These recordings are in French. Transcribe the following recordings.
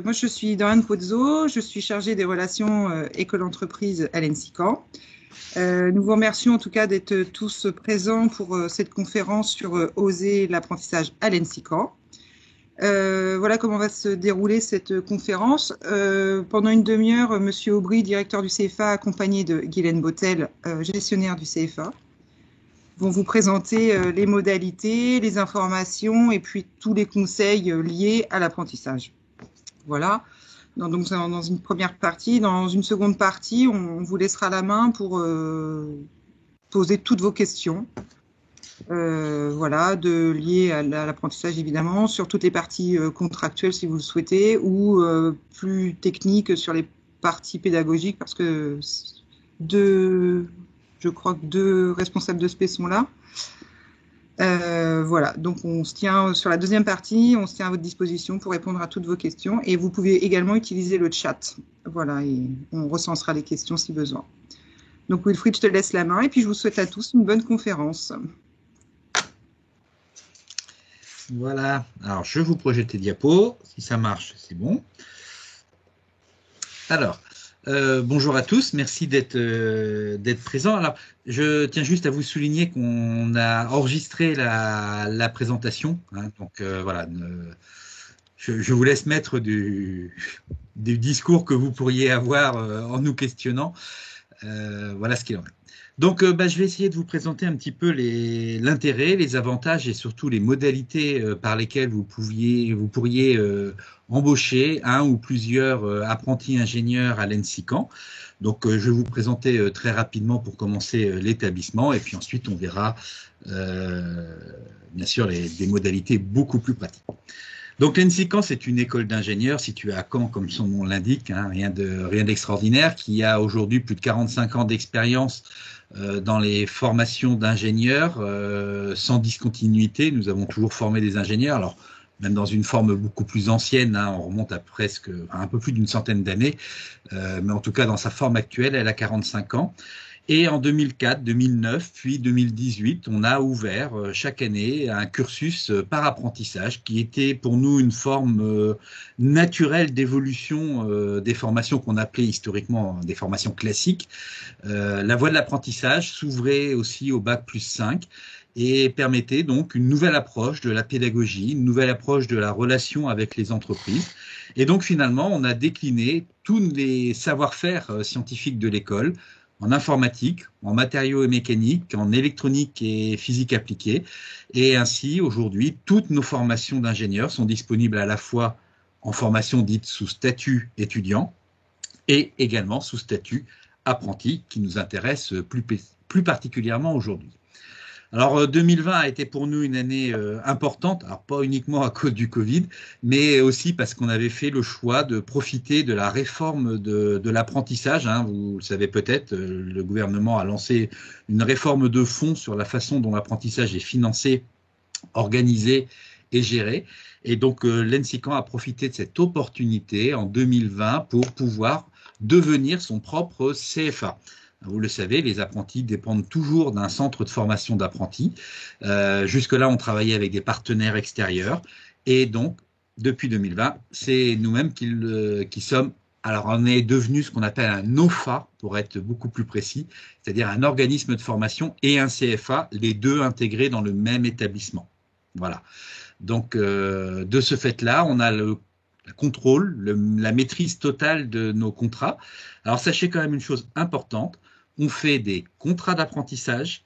Moi, je suis Doriane Pozzo, je suis chargée des relations école-entreprise à l'ENSICAN. Nous vous remercions en tout cas d'être tous présents pour cette conférence sur oser l'apprentissage à l'ENSICAN. Voilà comment va se dérouler cette conférence. Pendant une demi-heure, Monsieur Aubry, directeur du CFA, accompagné de Guylaine Botel, gestionnaire du CFA, vont vous présenter les modalités, les informations et puis tous les conseils liés à l'apprentissage. Voilà. Donc, dans une première partie. Dans une seconde partie, on vous laissera la main pour poser toutes vos questions. Voilà, liées à l'apprentissage évidemment, sur toutes les parties contractuelles si vous le souhaitez, ou plus techniques sur les parties pédagogiques, parce que je crois que deux responsables de SP sont là. Voilà, donc on se tient sur la deuxième partie, on se tient à votre disposition pour répondre à toutes vos questions, et vous pouvez également utiliser le chat. Voilà, et on recensera les questions si besoin. Donc Wilfried, je te laisse la main, et puis je vous souhaite à tous une bonne conférence. Voilà, alors je vous projette les diapos, si ça marche, c'est bon. Alors, bonjour à tous, merci d'être présents. Alors, je tiens juste à vous souligner qu'on a enregistré la présentation, hein, donc voilà, je vous laisse mettre du discours que vous pourriez avoir en nous questionnant. Voilà ce qu'il en est. Donc, je vais essayer de vous présenter un petit peu l'intérêt, les avantages et surtout les modalités par lesquelles vous pourriez embaucher un ou plusieurs apprentis ingénieurs à l'ENSICAN. Donc, je vais vous présenter très rapidement pour commencer l'établissement et puis ensuite on verra bien sûr des modalités beaucoup plus pratiques. Donc l'ENSICAN, c'est une école d'ingénieurs située à Caen, comme son nom l'indique, hein, rien d'extraordinaire, qui a aujourd'hui plus de 45 ans d'expérience dans les formations d'ingénieurs, sans discontinuité. Nous avons toujours formé des ingénieurs, alors même dans une forme beaucoup plus ancienne, hein, on remonte à un peu plus d'une centaine d'années, mais en tout cas dans sa forme actuelle, elle a 45 ans. Et en 2004, 2009, puis 2018, on a ouvert chaque année un cursus par apprentissage qui était pour nous une forme naturelle d'évolution des formations qu'on appelait historiquement des formations classiques. La voie de l'apprentissage s'ouvrait aussi au bac+5 et permettait donc une nouvelle approche de la pédagogie, une nouvelle approche de la relation avec les entreprises. Et donc finalement, on a décliné tous les savoir-faire scientifiques de l'école en informatique, en matériaux et mécanique, en électronique et physique appliquée. Et ainsi, aujourd'hui, toutes nos formations d'ingénieurs sont disponibles à la fois en formation dite sous statut étudiant et également sous statut apprenti, qui nous intéresse plus particulièrement aujourd'hui. Alors 2020 a été pour nous une année importante, alors pas uniquement à cause du Covid, mais aussi parce qu'on avait fait le choix de profiter de la réforme de l'apprentissage. Hein, vous le savez peut-être, le gouvernement a lancé une réforme de fond sur la façon dont l'apprentissage est financé, organisé et géré. Et donc l'ENSICAN a profité de cette opportunité en 2020 pour pouvoir devenir son propre CFA. Vous le savez, les apprentis dépendent toujours d'un centre de formation d'apprentis. Jusque-là, on travaillait avec des partenaires extérieurs. Et donc, depuis 2020, c'est nous-mêmes qui sommes. Alors, on est devenu ce qu'on appelle un OFA, pour être beaucoup plus précis, c'est-à-dire un organisme de formation et un CFA, les deux intégrés dans le même établissement. Voilà. Donc, de ce fait-là, on a le contrôle, la maîtrise totale de nos contrats. Alors, sachez quand même une chose importante. On fait des contrats d'apprentissage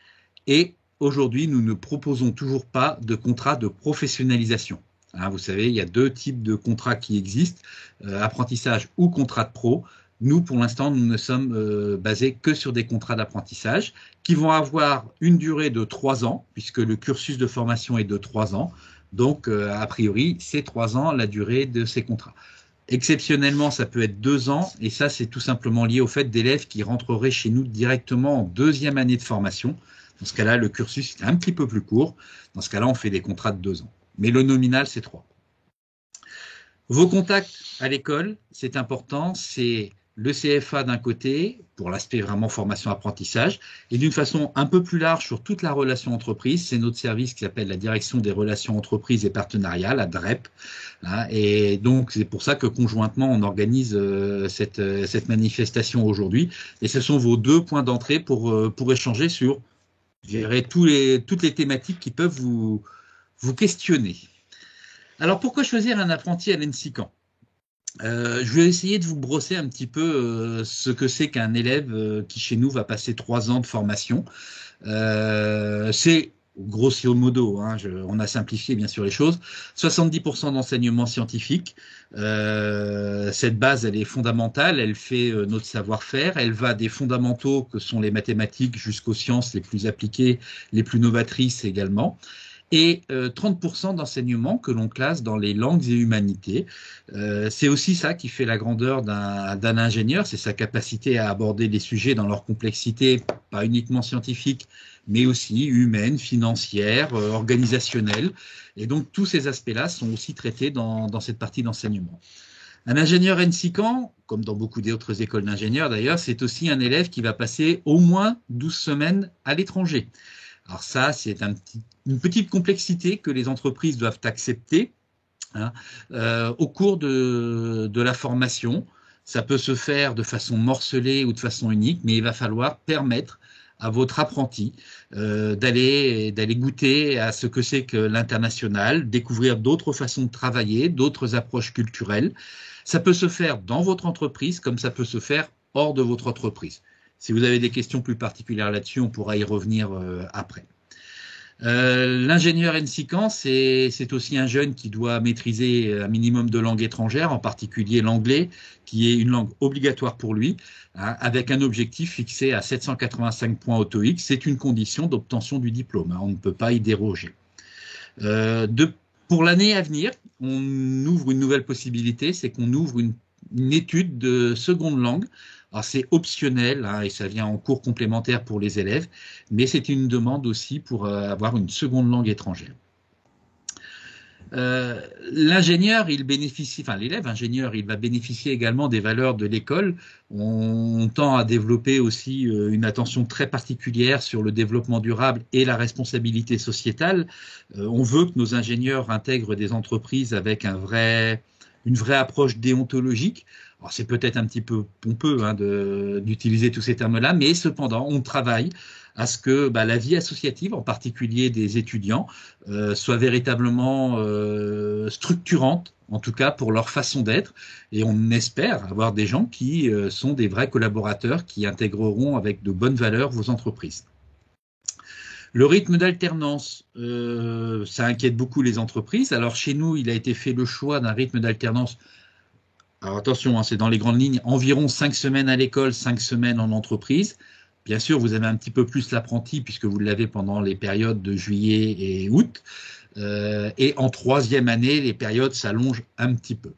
et aujourd'hui, nous ne proposons toujours pas de contrat de professionnalisation. Hein, vous savez, il y a deux types de contrats qui existent, apprentissage ou contrat de pro. Nous, pour l'instant, nous ne sommes basés que sur des contrats d'apprentissage qui vont avoir une durée de 3 ans, puisque le cursus de formation est de 3 ans. Donc, a priori, c'est 3 ans la durée de ces contrats. Exceptionnellement, ça peut être 2 ans, et ça, c'est tout simplement lié au fait d'élèves qui rentreraient chez nous directement en deuxième année de formation. Dans ce cas-là, le cursus est un petit peu plus court. Dans ce cas-là, on fait des contrats de 2 ans. Mais le nominal, c'est 3. Vos contacts à l'école, c'est important, c'est le CFA d'un côté, pour l'aspect vraiment formation-apprentissage, et d'une façon un peu plus large sur toute la relation entreprise, c'est notre service qui s'appelle la Direction des relations entreprises et partenariats, la DREP. Hein, et donc, c'est pour ça que conjointement, on organise cette manifestation aujourd'hui. Et ce sont vos deux points d'entrée pour échanger sur, je dirais, toutes les thématiques qui peuvent vous questionner. Alors, pourquoi choisir un apprenti à l'ENSICAN ? Je vais essayer de vous brosser un petit peu ce que c'est qu'un élève qui chez nous va passer 3 ans de formation. C'est grosso modo, hein, on a simplifié bien sûr les choses, 70% d'enseignement scientifique. Cette base, elle est fondamentale, elle fait notre savoir-faire, elle va des fondamentaux que sont les mathématiques jusqu'aux sciences les plus appliquées, les plus novatrices également. Et 30% d'enseignement que l'on classe dans les langues et humanités. C'est aussi ça qui fait la grandeur d'un ingénieur, c'est sa capacité à aborder les sujets dans leur complexité, pas uniquement scientifique, mais aussi humaine, financière, organisationnelle. Et donc tous ces aspects-là sont aussi traités dans cette partie d'enseignement. Un ingénieur NSICAN, comme dans beaucoup d'autres écoles d'ingénieurs d'ailleurs, c'est aussi un élève qui va passer au moins 12 semaines à l'étranger. Alors ça, c'est une petite complexité que les entreprises doivent accepter hein, au cours de la formation. Ça peut se faire de façon morcelée ou de façon unique, mais il va falloir permettre à votre apprenti d'aller goûter à ce que c'est que l'international, découvrir d'autres façons de travailler, d'autres approches culturelles. Ça peut se faire dans votre entreprise comme ça peut se faire hors de votre entreprise. Si vous avez des questions plus particulières là-dessus, on pourra y revenir après. L'ingénieur NSICAN, c'est aussi un jeune qui doit maîtriser un minimum de langues étrangères, en particulier l'anglais, qui est une langue obligatoire pour lui, hein, avec un objectif fixé à 785 points au TOEIC. C'est une condition d'obtention du diplôme, hein, on ne peut pas y déroger. Pour l'année à venir, on ouvre une nouvelle possibilité, c'est qu'on ouvre une étude de seconde langue. Alors c'est optionnel hein, et ça vient en cours complémentaire pour les élèves, mais c'est une demande aussi pour avoir une seconde langue étrangère. L'ingénieur, l'élève ingénieur, il va bénéficier également des valeurs de l'école. On tend à développer aussi une attention très particulière sur le développement durable et la responsabilité sociétale. On veut que nos ingénieurs intègrent des entreprises avec une vraie approche déontologique. Alors c'est peut-être un petit peu pompeux hein, d'utiliser tous ces termes-là, mais cependant, on travaille à ce que la vie associative, en particulier des étudiants, soit véritablement structurante, en tout cas pour leur façon d'être. Et on espère avoir des gens qui sont des vrais collaborateurs, qui intégreront avec de bonnes valeurs vos entreprises. Le rythme d'alternance, ça inquiète beaucoup les entreprises. Alors chez nous, il a été fait le choix d'un rythme d'alternance. Alors attention, hein, c'est dans les grandes lignes, environ 5 semaines à l'école, 5 semaines en entreprise. Bien sûr, vous avez un petit peu plus l'apprenti puisque vous l'avez pendant les périodes de juillet et août. Et en 3e année, les périodes s'allongent un petit peu.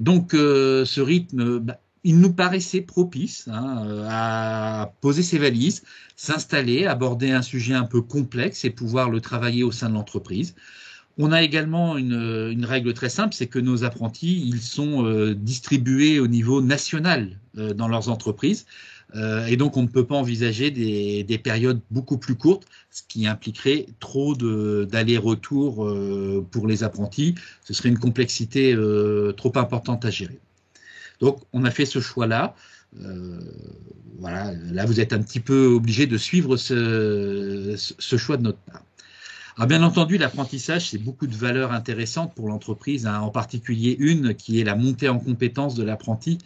Donc, ce rythme, il nous paraissait propice hein, à poser ses valises, s'installer, aborder un sujet un peu complexe et pouvoir le travailler au sein de l'entreprise. On a également une règle très simple, c'est que nos apprentis, ils sont distribués au niveau national dans leurs entreprises. Et donc, on ne peut pas envisager des périodes beaucoup plus courtes, ce qui impliquerait trop d'aller-retour pour les apprentis. Ce serait une complexité trop importante à gérer. Donc, on a fait ce choix-là. Voilà, là, vous êtes un petit peu obligé de suivre ce choix de notre part. Alors bien entendu, l'apprentissage, c'est beaucoup de valeurs intéressantes pour l'entreprise, hein, en particulier une qui est la montée en compétences de l'apprenti.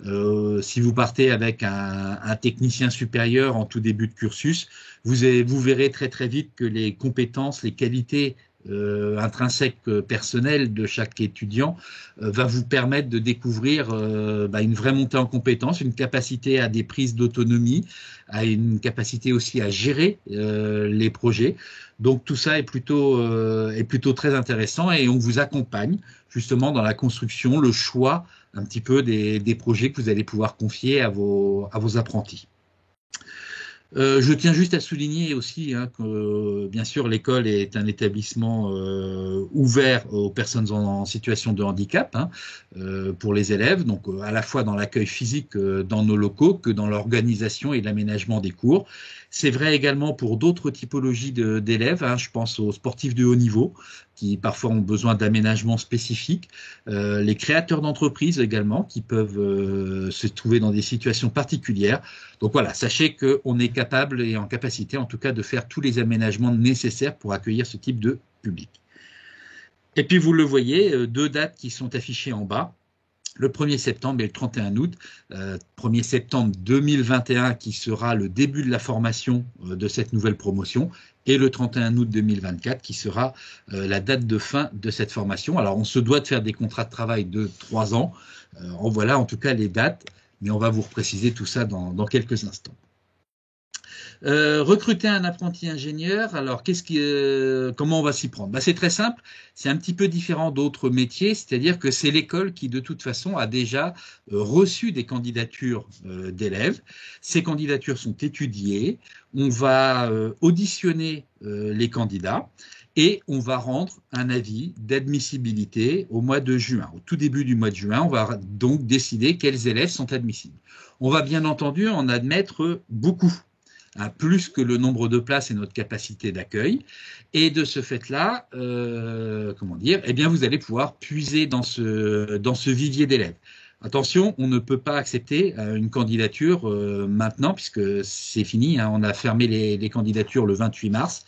Si vous partez avec un technicien supérieur en tout début de cursus, vous verrez très très vite que les compétences, les qualités intrinsèques personnelles de chaque étudiant va vous permettre de découvrir une vraie montée en compétences, une capacité à des prises d'autonomie, à une capacité aussi à gérer les projets. Donc tout ça est plutôt très intéressant et on vous accompagne justement dans la construction, le choix un petit peu des projets que vous allez pouvoir confier à vos apprentis. Je tiens juste à souligner aussi que, bien sûr, l'école est un établissement ouvert aux personnes en situation de handicap pour les élèves, donc à la fois dans l'accueil physique dans nos locaux que dans l'organisation et l'aménagement des cours. C'est vrai également pour d'autres typologies d'élèves, je pense aux sportifs de haut niveau qui parfois ont besoin d'aménagements spécifiques, les créateurs d'entreprises également qui peuvent se trouver dans des situations particulières. Donc voilà, sachez qu'on est capable et en capacité en tout cas de faire tous les aménagements nécessaires pour accueillir ce type de public. Et puis vous le voyez, 2 dates qui sont affichées en bas. Le 1er septembre et le 31 août. 1er septembre 2021 qui sera le début de la formation de cette nouvelle promotion et le 31 août 2024 qui sera la date de fin de cette formation. Alors on se doit de faire des contrats de travail de 3 ans. Voilà en tout cas les dates, mais on va vous repréciser tout ça dans quelques instants. Recruter un apprenti ingénieur, alors comment on va s'y prendre? C'est très simple, c'est un petit peu différent d'autres métiers, c'est-à-dire que c'est l'école qui de toute façon a déjà reçu des candidatures d'élèves. Ces candidatures sont étudiées, on va auditionner les candidats et on va rendre un avis d'admissibilité au mois de juin. Au tout début du mois de juin, on va donc décider quels élèves sont admissibles. On va bien entendu en admettre beaucoup. Plus que le nombre de places et notre capacité d'accueil. Et de ce fait-là, eh bien, vous allez pouvoir puiser dans ce vivier d'élèves. Attention, on ne peut pas accepter une candidature maintenant, puisque c'est fini, on a fermé les candidatures le 28 mars.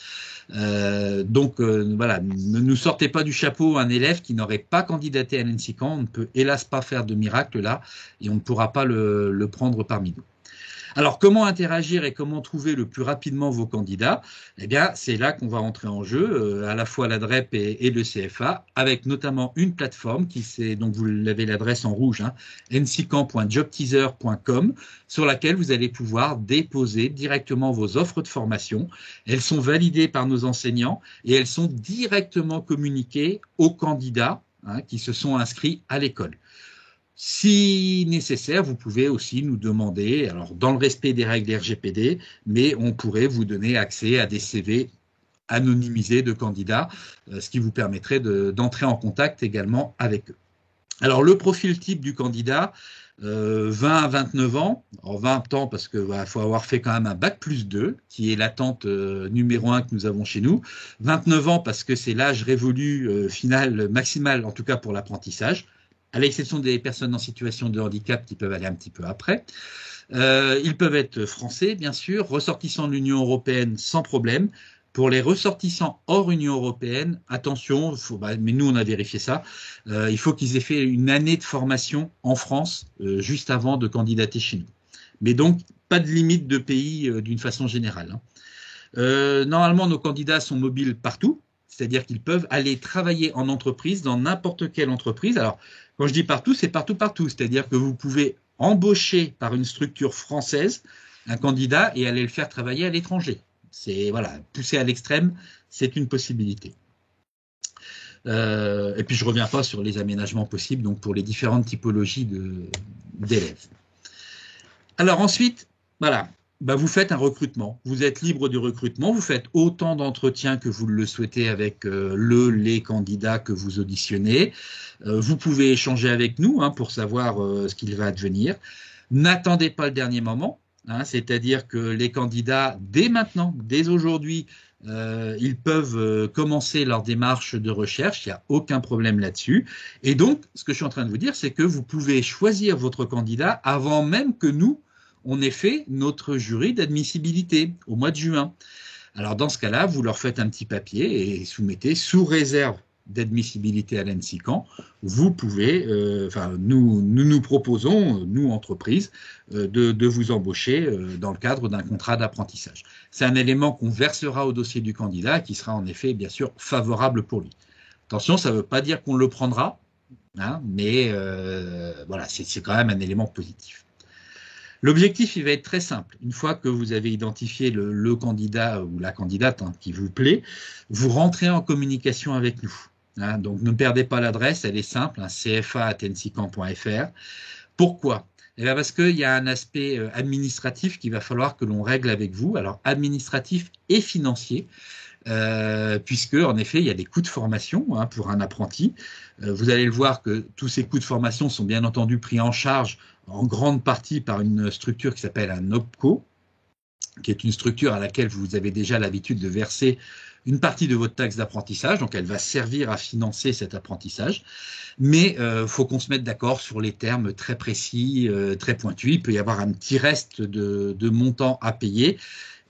Voilà, ne nous sortez pas du chapeau un élève qui n'aurait pas candidaté à l'ENSICAN. On ne peut hélas pas faire de miracle là, et on ne pourra pas le prendre parmi nous. Alors, comment interagir et comment trouver le plus rapidement vos candidats? Eh bien, c'est là qu'on va entrer en jeu, à la fois la DREP et le CFA, avec notamment une plateforme donc vous l'avez l'adresse en rouge, ensicam.jobteaser.com, sur laquelle vous allez pouvoir déposer directement vos offres de formation. Elles sont validées par nos enseignants et elles sont directement communiquées aux candidats qui se sont inscrits à l'école. Si nécessaire, vous pouvez aussi nous demander, alors dans le respect des règles RGPD, mais on pourrait vous donner accès à des CV anonymisés de candidats, ce qui vous permettrait d'entrer en contact également avec eux. Alors le profil type du candidat, 20 à 29 ans, en 20 ans parce qu'il faut avoir fait quand même un bac+2, qui est l'attente numéro 1 que nous avons chez nous, 29 ans parce que c'est l'âge révolu final maximal, en tout cas pour l'apprentissage, à l'exception des personnes en situation de handicap qui peuvent aller un petit peu après. Ils peuvent être français, bien sûr, ressortissants de l'Union européenne sans problème. Pour les ressortissants hors Union européenne, attention, mais nous on a vérifié ça, il faut qu'ils aient fait une année de formation en France juste avant de candidater chez nous. Mais donc, pas de limite de pays d'une façon générale. Normalement, nos candidats sont mobiles partout, c'est-à-dire qu'ils peuvent aller travailler en entreprise, dans n'importe quelle entreprise. Alors, quand je dis partout, c'est partout, c'est-à-dire que vous pouvez embaucher par une structure française un candidat et aller le faire travailler à l'étranger. C'est voilà, poussé à l'extrême, c'est une possibilité. Et puis je reviens pas sur les aménagements possibles donc pour les différentes typologies d'élèves. Alors ensuite, voilà, vous faites un recrutement. Vous êtes libre du recrutement. Vous faites autant d'entretiens que vous le souhaitez avec les candidats que vous auditionnez. Vous pouvez échanger avec nous pour savoir ce qu'il va advenir. N'attendez pas le dernier moment. C'est-à-dire que les candidats, dès maintenant, dès aujourd'hui, ils peuvent commencer leur démarche de recherche, il n'y a aucun problème là-dessus. Et donc, ce que je suis en train de vous dire, c'est que vous pouvez choisir votre candidat avant même que nous, on ait fait notre jury d'admissibilité au mois de juin. Alors, dans ce cas-là, vous leur faites un petit papier et soumettez sous réserve d'admissibilité à l'ENSICAN, vous pouvez, nous proposons, nous entreprises, de vous embaucher dans le cadre d'un contrat d'apprentissage. C'est un élément qu'on versera au dossier du candidat qui sera en effet, bien sûr, favorable pour lui. Attention, ça ne veut pas dire qu'on le prendra, mais voilà, c'est quand même un élément positif. L'objectif, il va être très simple. Une fois que vous avez identifié le candidat ou la candidate qui vous plaît, vous rentrez en communication avec nous. Donc, ne perdez pas l'adresse, elle est simple, cfa@ensicam.fr. Pourquoi ? Eh bien parce qu'il y a un aspect administratif qu'il va falloir que l'on règle avec vous, alors administratif et financier, puisque en effet il y a des coûts de formation pour un apprenti. Vous allez le voir que tous ces coûts de formation sont bien entendu pris en charge en grande partie par une structure qui s'appelle un OPCO, qui est une structure à laquelle vous avez déjà l'habitude de verser une partie de votre taxe d'apprentissage, donc elle va servir à financer cet apprentissage. Mais faut qu'on se mette d'accord sur les termes très précis, très pointus. Il peut y avoir un petit reste de montant à payer,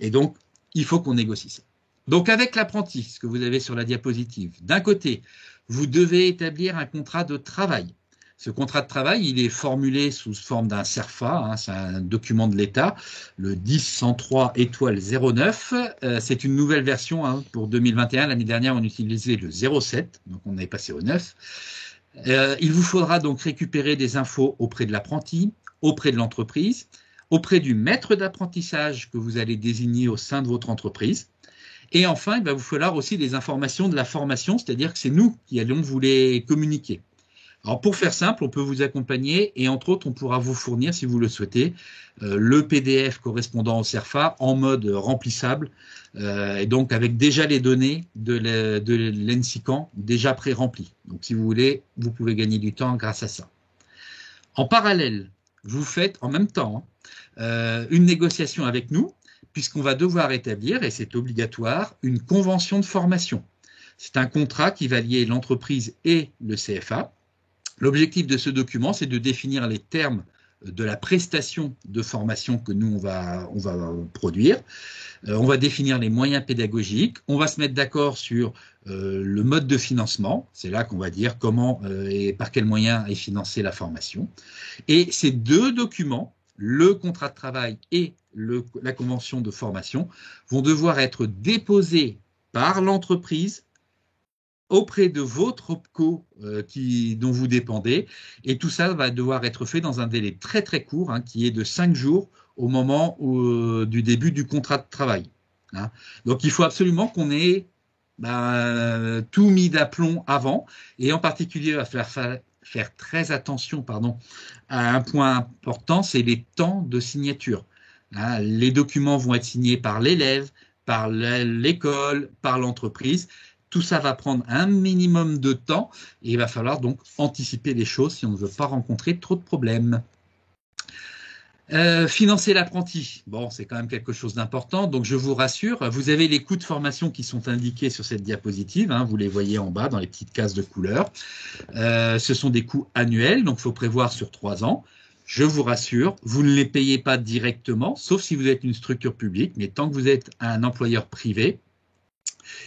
et donc il faut qu'on négocie ça. Donc avec l'apprenti, ce que vous avez sur la diapositive, d'un côté, vous devez établir un contrat de travail. Ce contrat de travail, il est formulé sous forme d'un CERFA, c'est un document de l'État, le 10.103 étoile 09. C'est une nouvelle version pour 2021. L'année dernière, on utilisait le 07, donc on est passé au 9. Il vous faudra donc récupérer des infos auprès de l'apprenti, auprès de l'entreprise, auprès du maître d'apprentissage que vous allez désigner au sein de votre entreprise. Et enfin, il va vous falloir aussi des informations de la formation, c'est-à-dire que c'est nous qui allons vous les communiquer. Alors pour faire simple, on peut vous accompagner et entre autres, on pourra vous fournir, si vous le souhaitez, le PDF correspondant au CERFA en mode remplissable et donc avec déjà les données de l'ENSICAN déjà pré-remplies. Donc si vous voulez, vous pouvez gagner du temps grâce à ça. En parallèle, vous faites en même temps une négociation avec nous puisqu'on va devoir établir, et c'est obligatoire, une convention de formation. C'est un contrat qui va lier l'entreprise et le CFA. L'objectif de ce document, c'est de définir les termes de la prestation de formation que nous, on va produire. On va définir les moyens pédagogiques. On va se mettre d'accord sur le mode de financement. C'est là qu'on va dire comment et par quels moyens est financée la formation. Et ces deux documents, le contrat de travail et la convention de formation, vont devoir être déposés par l'entreprise auprès de votre OPCO dont vous dépendez. Et tout ça va devoir être fait dans un délai très très court, qui est de 5 jours au moment du début du contrat de travail. Donc il faut absolument qu'on ait tout mis d'aplomb avant, et en particulier il va falloir faire très attention à un point important, c'est les temps de signature. Les documents vont être signés par l'élève, par l'école, par l'entreprise. Tout ça va prendre un minimum de temps et il va falloir donc anticiper les choses si on ne veut pas rencontrer trop de problèmes. Financer l'apprenti, bon, c'est quand même quelque chose d'important, donc je vous rassure, vous avez les coûts de formation qui sont indiqués sur cette diapositive, vous les voyez en bas dans les petites cases de couleur. Ce sont des coûts annuels, donc il faut prévoir sur 3 ans. Je vous rassure, vous ne les payez pas directement, sauf si vous êtes une structure publique, mais tant que vous êtes un employeur privé,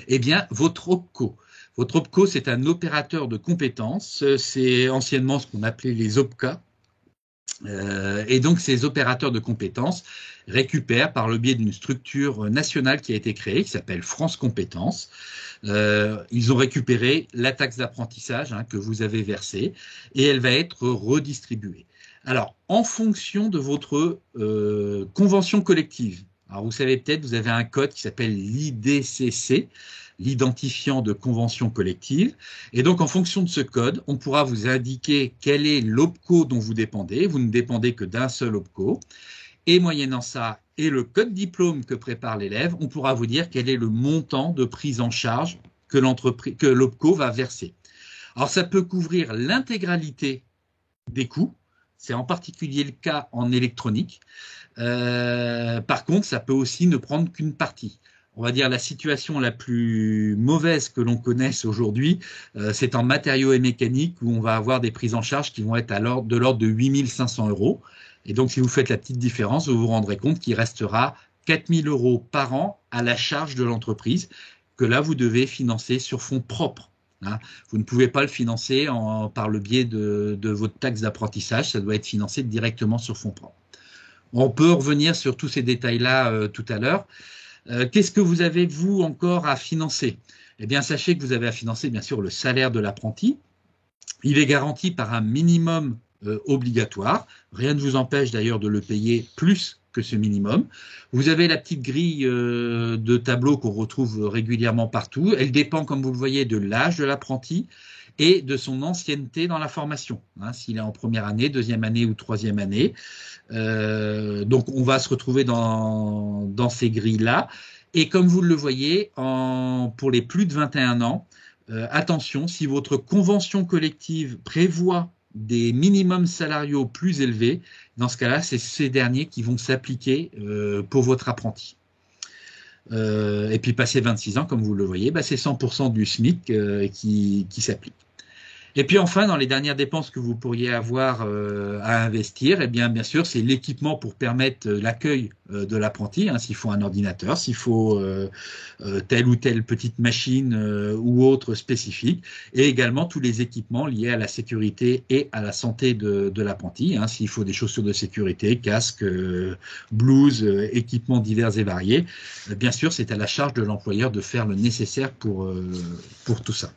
eh bien, votre OPCO, c'est un opérateur de compétences. C'est anciennement ce qu'on appelait les OPCA. Et donc, ces opérateurs de compétences récupèrent par le biais d'une structure nationale qui a été créée, qui s'appelle France Compétences. Ils ont récupéré la taxe d'apprentissage que vous avez versée et elle va être redistribuée. Alors, en fonction de votre convention collective, alors vous savez peut-être, vous avez un code qui s'appelle l'IDCC, l'identifiant de convention collective. Et donc, en fonction de ce code, on pourra vous indiquer quel est l'OPCO dont vous dépendez. Vous ne dépendez que d'un seul OPCO. Et moyennant ça, et le code diplôme que prépare l'élève, on pourra vous dire quel est le montant de prise en charge que l'OPCO va verser. Alors, ça peut couvrir l'intégralité des coûts. C'est en particulier le cas en électronique. Par contre, ça peut aussi ne prendre qu'une partie. On va dire la situation la plus mauvaise que l'on connaisse aujourd'hui, c'est en matériaux et mécaniques où on va avoir des prises en charge qui vont être de l'ordre de 8 500 €. Et donc, si vous faites la petite différence, vous vous rendrez compte qu'il restera 4 000 € par an à la charge de l'entreprise que là, vous devez financer sur fonds propres. Vous ne pouvez pas le financer par le biais de votre taxe d'apprentissage, ça doit être financé directement sur fonds propres. On peut revenir sur tous ces détails-là tout à l'heure. Qu'est-ce que vous avez, vous, encore à financer? Eh bien, sachez que vous avez à financer, bien sûr, le salaire de l'apprenti. Il est garanti par un minimum obligatoire. Rien ne vous empêche d'ailleurs de le payer plus que ce minimum. Vous avez la petite grille de tableau qu'on retrouve régulièrement partout. Elle dépend, comme vous le voyez, de l'âge de l'apprenti et de son ancienneté dans la formation, hein, s'il est en première année, deuxième année ou troisième année. Donc, on va se retrouver dans ces grilles-là. Et comme vous le voyez, pour les plus de 21 ans, attention, si votre convention collective prévoit des minimums salariaux plus élevés, dans ce cas-là, c'est ces derniers qui vont s'appliquer pour votre apprenti. Et puis, passé 26 ans, comme vous le voyez, bah, c'est 100% du SMIC qui s'applique. Et puis enfin, dans les dernières dépenses que vous pourriez avoir à investir, eh bien sûr, c'est l'équipement pour permettre l'accueil de l'apprenti, hein, s'il faut un ordinateur, s'il faut telle ou telle petite machine ou autre spécifique, et également tous les équipements liés à la sécurité et à la santé de l'apprenti, hein, s'il faut des chaussures de sécurité, casques, blouses, équipements divers et variés. Bien sûr, c'est à la charge de l'employeur de faire le nécessaire pour tout ça.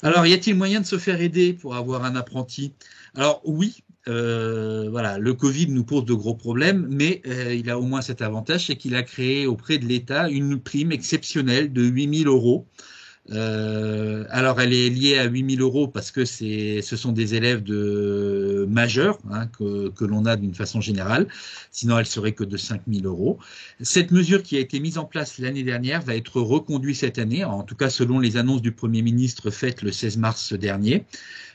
Alors, y a-t-il moyen de se faire aider pour avoir un apprenti? Alors oui, voilà, le Covid nous pose de gros problèmes, mais il a au moins cet avantage, c'est qu'il a créé auprès de l'État une prime exceptionnelle de 8 000 euros. Alors, elle est liée à 8 000 euros parce que ce sont des élèves majeurs, hein, que l'on a d'une façon générale. Sinon, elle serait que de 5 000 euros. Cette mesure qui a été mise en place l'année dernière va être reconduite cette année, en tout cas selon les annonces du Premier ministre faites le 16 mars dernier.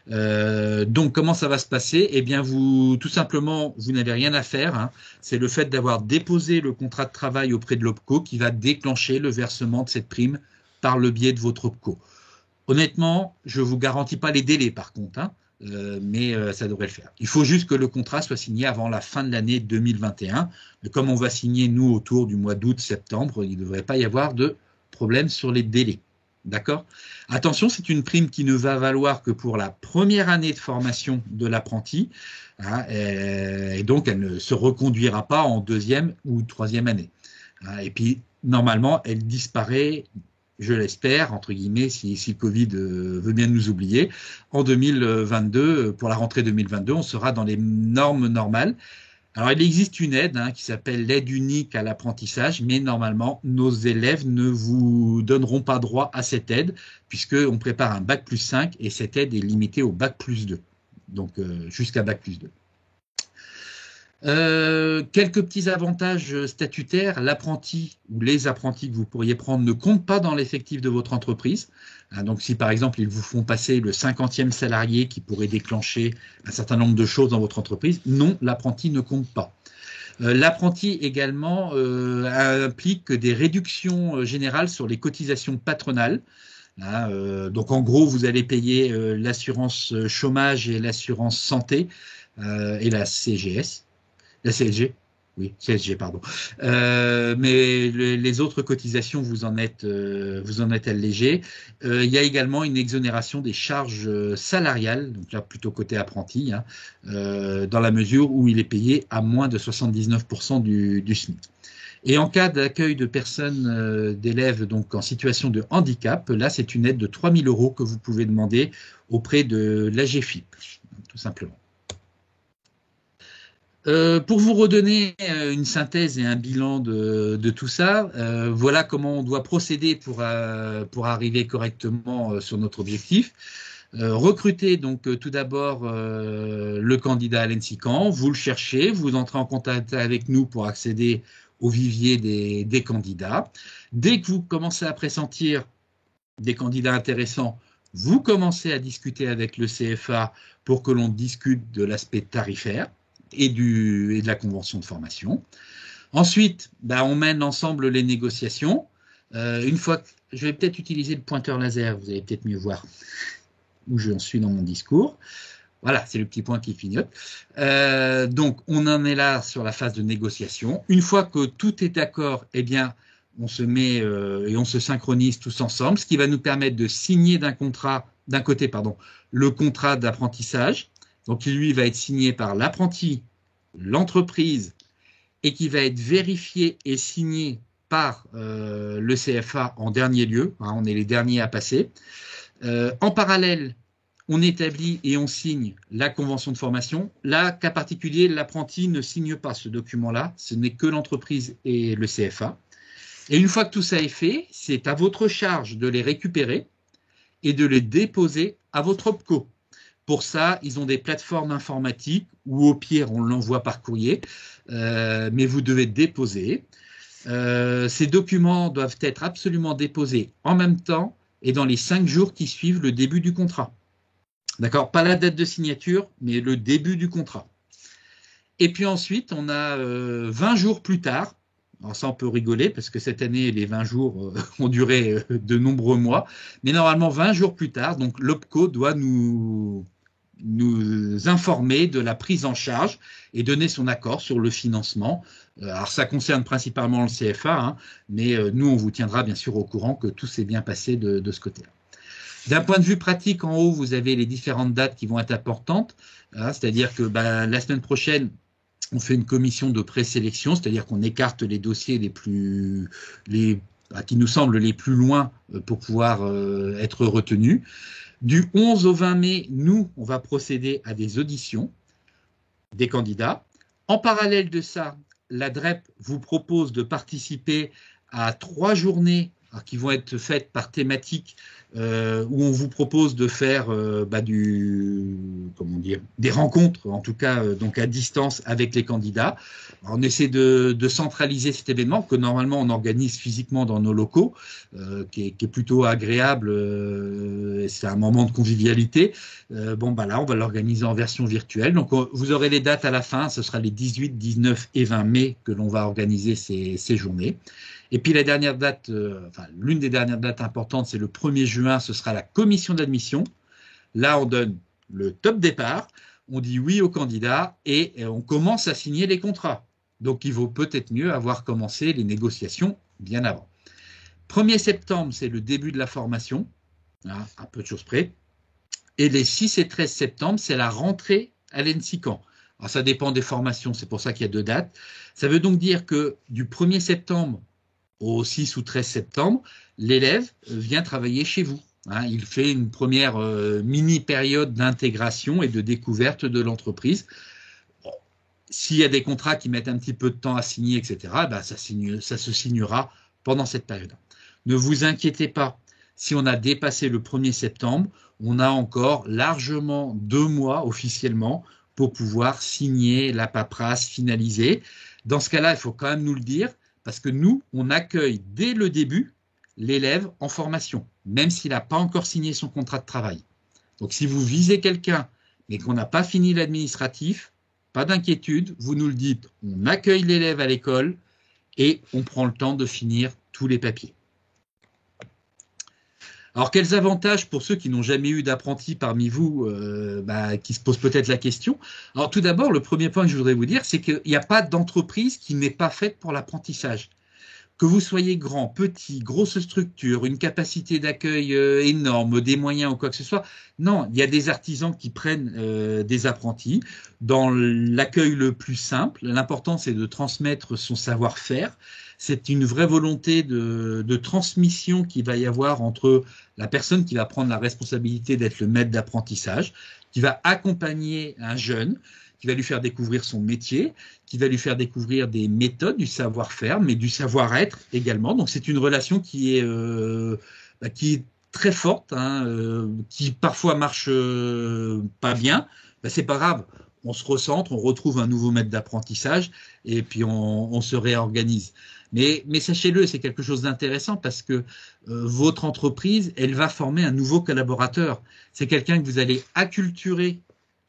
Donc, comment ça va se passer? Eh bien, tout simplement, vous n'avez rien à faire, hein. C'est le fait d'avoir déposé le contrat de travail auprès de l'OPCO qui va déclencher le versement de cette prime par le biais de votre OPCO. Honnêtement, je ne vous garantis pas les délais par contre, hein, mais ça devrait le faire. Il faut juste que le contrat soit signé avant la fin de l'année 2021. Mais comme on va signer, nous, autour du mois d'août, septembre, il ne devrait pas y avoir de problème sur les délais. D'accord? Attention, c'est une prime qui ne va valoir que pour la première année de formation de l'apprenti, hein, et donc elle ne se reconduira pas en deuxième ou troisième année. Hein, et puis, normalement, elle disparaît, je l'espère, entre guillemets, si le Covid veut bien nous oublier. En 2022, pour la rentrée 2022, on sera dans les normes normales. Alors, il existe une aide, hein, qui s'appelle l'aide unique à l'apprentissage, mais normalement, nos élèves ne vous donneront pas droit à cette aide, puisqu'on prépare un bac plus 5 et cette aide est limitée au bac plus 2, donc jusqu'à bac plus 2. Quelques petits avantages statutaires. L'apprenti ou les apprentis que vous pourriez prendre ne comptent pas dans l'effectif de votre entreprise. Donc, si par exemple, ils vous font passer le 50e salarié qui pourrait déclencher un certain nombre de choses dans votre entreprise, non, l'apprenti ne compte pas. L'apprenti également implique des réductions générales sur les cotisations patronales. Donc, en gros, vous allez payer l'assurance chômage et l'assurance santé et la CGS. La CSG, oui, CSG, pardon. Mais les autres cotisations, vous en êtes allégé. Il y a également une exonération des charges salariales, donc là plutôt côté apprenti, hein, dans la mesure où il est payé à moins de 79% du SMIC. Et en cas d'accueil de personnes, d'élèves donc en situation de handicap, là c'est une aide de 3 000 euros que vous pouvez demander auprès de l'AGEFIP, tout simplement. Pour vous redonner une synthèse et un bilan de tout ça, voilà comment on doit procéder pour arriver correctement sur notre objectif. Recruter donc tout d'abord le candidat à l'ENSICAN, vous le cherchez, vous entrez en contact avec nous pour accéder au vivier des candidats. Dès que vous commencez à pressentir des candidats intéressants, vous commencez à discuter avec le CFA pour que l'on discute de l'aspect tarifaire et de la convention de formation. Ensuite, on mène ensemble les négociations. Une fois que je vais peut-être utiliser le pointeur laser, vous allez peut-être mieux voir où j'en suis dans mon discours. Voilà, c'est le petit point qui clignote. Donc, on en est là sur la phase de négociation. Une fois que tout est d'accord, eh bien, on se met et on se synchronise tous ensemble, ce qui va nous permettre de signer d'un côté, le contrat d'apprentissage. Donc, qui lui va être signé par l'apprenti, l'entreprise, et qui va être vérifié et signé par le CFA en dernier lieu. Hein, on est les derniers à passer. En parallèle, on établit et on signe la convention de formation. Là, cas particulier, l'apprenti ne signe pas ce document-là. Ce n'est que l'entreprise et le CFA. Et une fois que tout ça est fait, c'est à votre charge de les récupérer et de les déposer à votre OPCO. Pour ça, ils ont des plateformes informatiques ou au pire, on l'envoie par courrier, mais vous devez déposer. Ces documents doivent être absolument déposés en même temps et dans les 5 jours qui suivent le début du contrat. D'accord? Pas la date de signature, mais le début du contrat. Et puis ensuite, on a 20 jours plus tard. Alors ça, on peut rigoler parce que cette année, les 20 jours ont duré de nombreux mois. Mais normalement, 20 jours plus tard, donc l'OPCO doit nous informer de la prise en charge et donner son accord sur le financement. Alors ça concerne principalement le CFA, hein, mais nous, on vous tiendra bien sûr au courant que tout s'est bien passé de ce côté-là. D'un point de vue pratique, en haut, vous avez les différentes dates qui vont être importantes, hein, c'est-à-dire que la semaine prochaine, on fait une commission de présélection, c'est-à-dire qu'on écarte les dossiers qui nous semblent les plus loin pour pouvoir être retenus. Du 11 au 20 mai, nous, on va procéder à des auditions des candidats. En parallèle de ça, la DREP vous propose de participer à 3 journées qui vont être faites par thématique, où on vous propose de faire des rencontres, en tout cas donc à distance avec les candidats. Alors, on essaie de centraliser cet événement que normalement on organise physiquement dans nos locaux, qui est plutôt agréable. C'est un moment de convivialité. Là, on va l'organiser en version virtuelle. Donc, vous aurez les dates à la fin. Ce sera les 18, 19 et 20 mai que l'on va organiser ces journées. Et puis la dernière date, l'une des dernières dates importantes, c'est le 1er juin, ce sera la commission d'admission. Là, on donne le top départ, on dit oui aux candidats et on commence à signer les contrats. Donc, il vaut peut-être mieux avoir commencé les négociations bien avant. 1er septembre, c'est le début de la formation, hein, à peu de choses près. Et les 6 et 13 septembre, c'est la rentrée à l'ENSICAN. Alors, ça dépend des formations, c'est pour ça qu'il y a 2 dates. Ça veut donc dire que du 1er septembre au 6 ou 13 septembre, l'élève vient travailler chez vous. Hein, il fait une première mini-période d'intégration et de découverte de l'entreprise. Bon, s'il y a des contrats qui mettent un petit peu de temps à signer, etc., ça se signera pendant cette période. Ne vous inquiétez pas, si on a dépassé le 1er septembre, on a encore largement 2 mois officiellement pour pouvoir signer la paperasse finalisée. Dans ce cas-là, il faut quand même nous le dire, parce que nous, on accueille dès le début l'élève en formation, même s'il n'a pas encore signé son contrat de travail. Donc, si vous visez quelqu'un, mais qu'on n'a pas fini l'administratif, pas d'inquiétude, vous nous le dites, on accueille l'élève à l'école et on prend le temps de finir tous les papiers. Alors, quels avantages pour ceux qui n'ont jamais eu d'apprenti parmi vous, qui se posent peut-être la question? Alors, tout d'abord, le premier point que je voudrais vous dire, c'est qu'il n'y a pas d'entreprise qui n'est pas faite pour l'apprentissage. Que vous soyez grand, petit, grosse structure, une capacité d'accueil énorme, des moyens ou quoi que ce soit, non, il y a des artisans qui prennent des apprentis dans l'accueil le plus simple. L'important, c'est de transmettre son savoir-faire. C'est une vraie volonté de transmission qu'il va y avoir entre la personne qui va prendre la responsabilité d'être le maître d'apprentissage, qui va accompagner un jeune, qui va lui faire découvrir son métier, qui va lui faire découvrir des méthodes, du savoir-faire, mais du savoir-être également. Donc, c'est une relation qui est très forte, hein, qui parfois marche pas bien. C'est pas grave. On se recentre, on retrouve un nouveau maître d'apprentissage et puis on se réorganise. Mais sachez-le, c'est quelque chose d'intéressant parce que votre entreprise, elle va former un nouveau collaborateur. C'est quelqu'un que vous allez acculturer